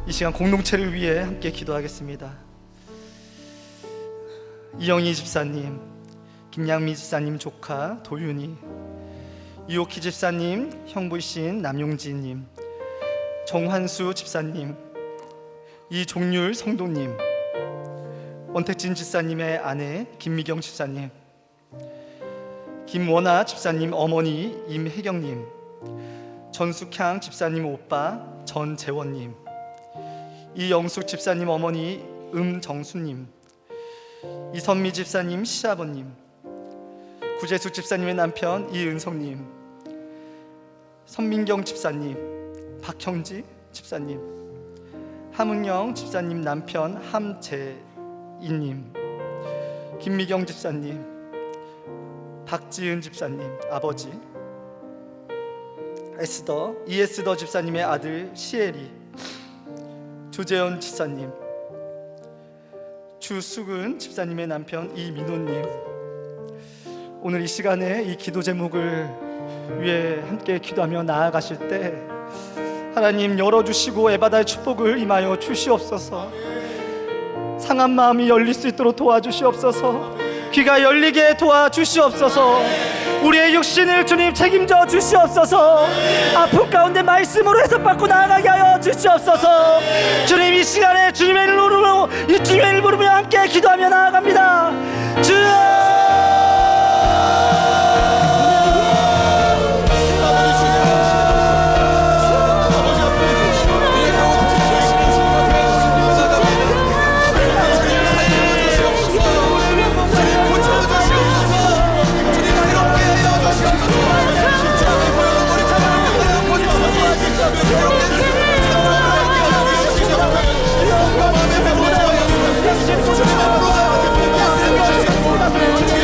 이 시간 공동체를 위해 함께 기도하겠습니다. 이영희 집사님, 김양미 집사님 조카 도윤이, 이옥희 집사님 형부이신 남용진님, 정환수 집사님, 이종률 성도님, 원택진 집사님의 아내 김미경 집사님, 김원아 집사님 어머니 임혜경님, 전숙향 집사님 오빠 전재원님, 이영숙 집사님 어머니 음정수님, 이선미 집사님 시아버님, 구재숙 집사님의 남편 이은성님, 선민경 집사님, 박형지 집사님, 함은영 집사님 남편 함재인님, 김미경 집사님, 박지은 집사님 아버지, 이에스더 집사님의 아들 시엘이, 조재현 집사님, 주수근 집사님의 남편 이민호님, 오늘 이 시간에 이 기도 제목을 위해 함께 기도하며 나아가실 때 하나님 열어주시고 애받아의 축복을 임하여 주시옵소서. 상한 마음이 열릴 수 있도록 도와주시옵소서. 귀가 열리게 도와주시옵소서. 우리의 육신을 주님 책임져 주시옵소서. 아픔 가운데 말씀으로 해석받고 나아가게 하여 주시옵소서. 주님, 이 시간에 주님의 이름을 부르며 함께 기도하며 나아갑니다. 주여, 주님 앞으로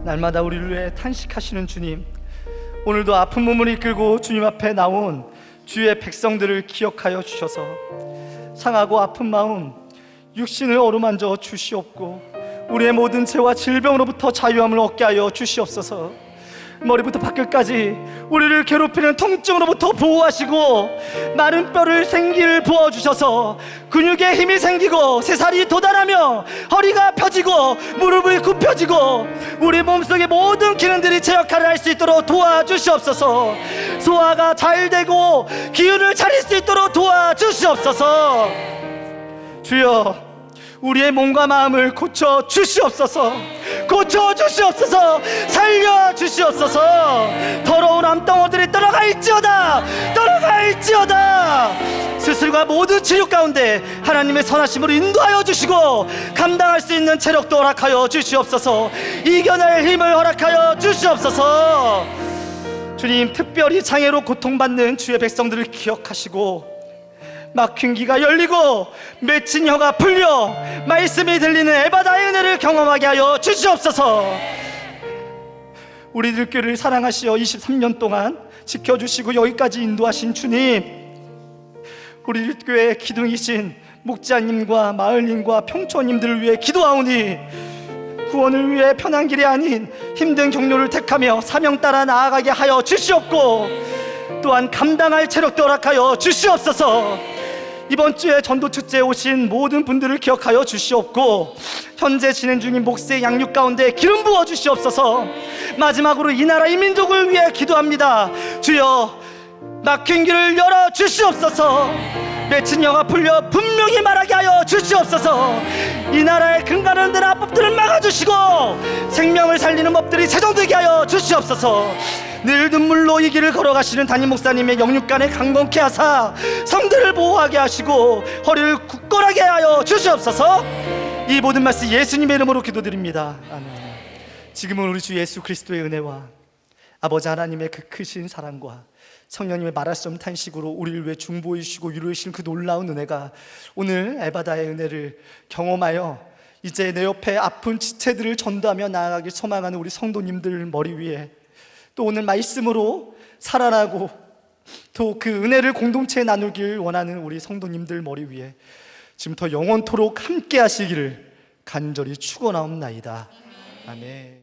날마다 우리를 위해 탄식하시는 주님, 오늘도 아픈 몸을 이끌고 주님 앞에 나온 주의 백성들을 기억하여 주셔서 상하고 아픈 마음 육신을 어루만져 주시옵고 우리의 모든 죄와 질병으로부터 자유함을 얻게 하여 주시옵소서. 머리부터 발끝까지 우리를 괴롭히는 통증으로부터 보호하시고 마른 뼈를 생기를 부어주셔서 근육에 힘이 생기고 새살이 돋아나며 허리가 펴지고 무릎이 굽혀지고 우리 몸속의 모든 기능들이 제 역할을 할 수 있도록 도와주시옵소서. 소화가 잘 되고 기운을 차릴 수 있도록 도와주시옵소서. 주여, 우리의 몸과 마음을 고쳐 주시옵소서. 고쳐 주시옵소서. 살려 주시옵소서. 더러운 암덩어들이 떠나갈지어다. 떠나갈지어다. 수술과 모든 치료 가운데 하나님의 선하심으로 인도하여 주시고 감당할 수 있는 체력도 허락하여 주시옵소서. 이겨낼 힘을 허락하여 주시옵소서. 주님, 특별히 장애로 고통받는 주의 백성들을 기억하시고 막힌 귀가 열리고 맺힌 혀가 풀려 말씀이 들리는 에바다의 은혜를 경험하게 하여 주시옵소서. 우리들 교회를 사랑하시어 23년 동안 지켜주시고 여기까지 인도하신 주님, 우리들 교회의 기둥이신 목자님과 마을님과 평초님들을 위해 기도하오니 구원을 위해 편한 길이 아닌 힘든 경로를 택하며 사명 따라 나아가게 하여 주시옵고 또한 감당할 체력도 허락하여 주시옵소서. 이번 주에 전도 축제에 오신 모든 분들을 기억하여 주시옵고 현재 진행 중인 목세 양육 가운데 기름 부어 주시옵소서. 마지막으로 이 나라 이 민족을 위해 기도합니다. 주여, 막힌 길을 열어 주시옵소서. 맺힌 혀가 풀려 분명히 말하게 하여 주시옵소서. 이 나라의 근간을 드는 합법들을 막아주시고 생명을 살리는 법들이 제정되게 하여 주시옵소서. 늘 눈물로 이 길을 걸어가시는 담임 목사님의 영육간에 강건케 하사 성들을 보호하게 하시고 허리를 굳건하게 하여 주시옵소서. 이 모든 말씀 예수님의 이름으로 기도드립니다. 아멘. 지금은 우리 주 예수 그리스도의 은혜와 아버지 하나님의 그 크신 사랑과 성령님의 말할 수 없는 탄식으로 우리를 위해 중보해 주시고 위로해 주시는 그 놀라운 은혜가 오늘 에바다의 은혜를 경험하여 이제 내 옆에 아픈 지체들을 전도하며 나아가길 소망하는 우리 성도님들 머리 위에 또 오늘 말씀으로 살아나고 또 그 은혜를 공동체에 나누길 원하는 우리 성도님들 머리 위에 지금부터 영원토록 함께 하시기를 간절히 축원하옵나이다. 아멘.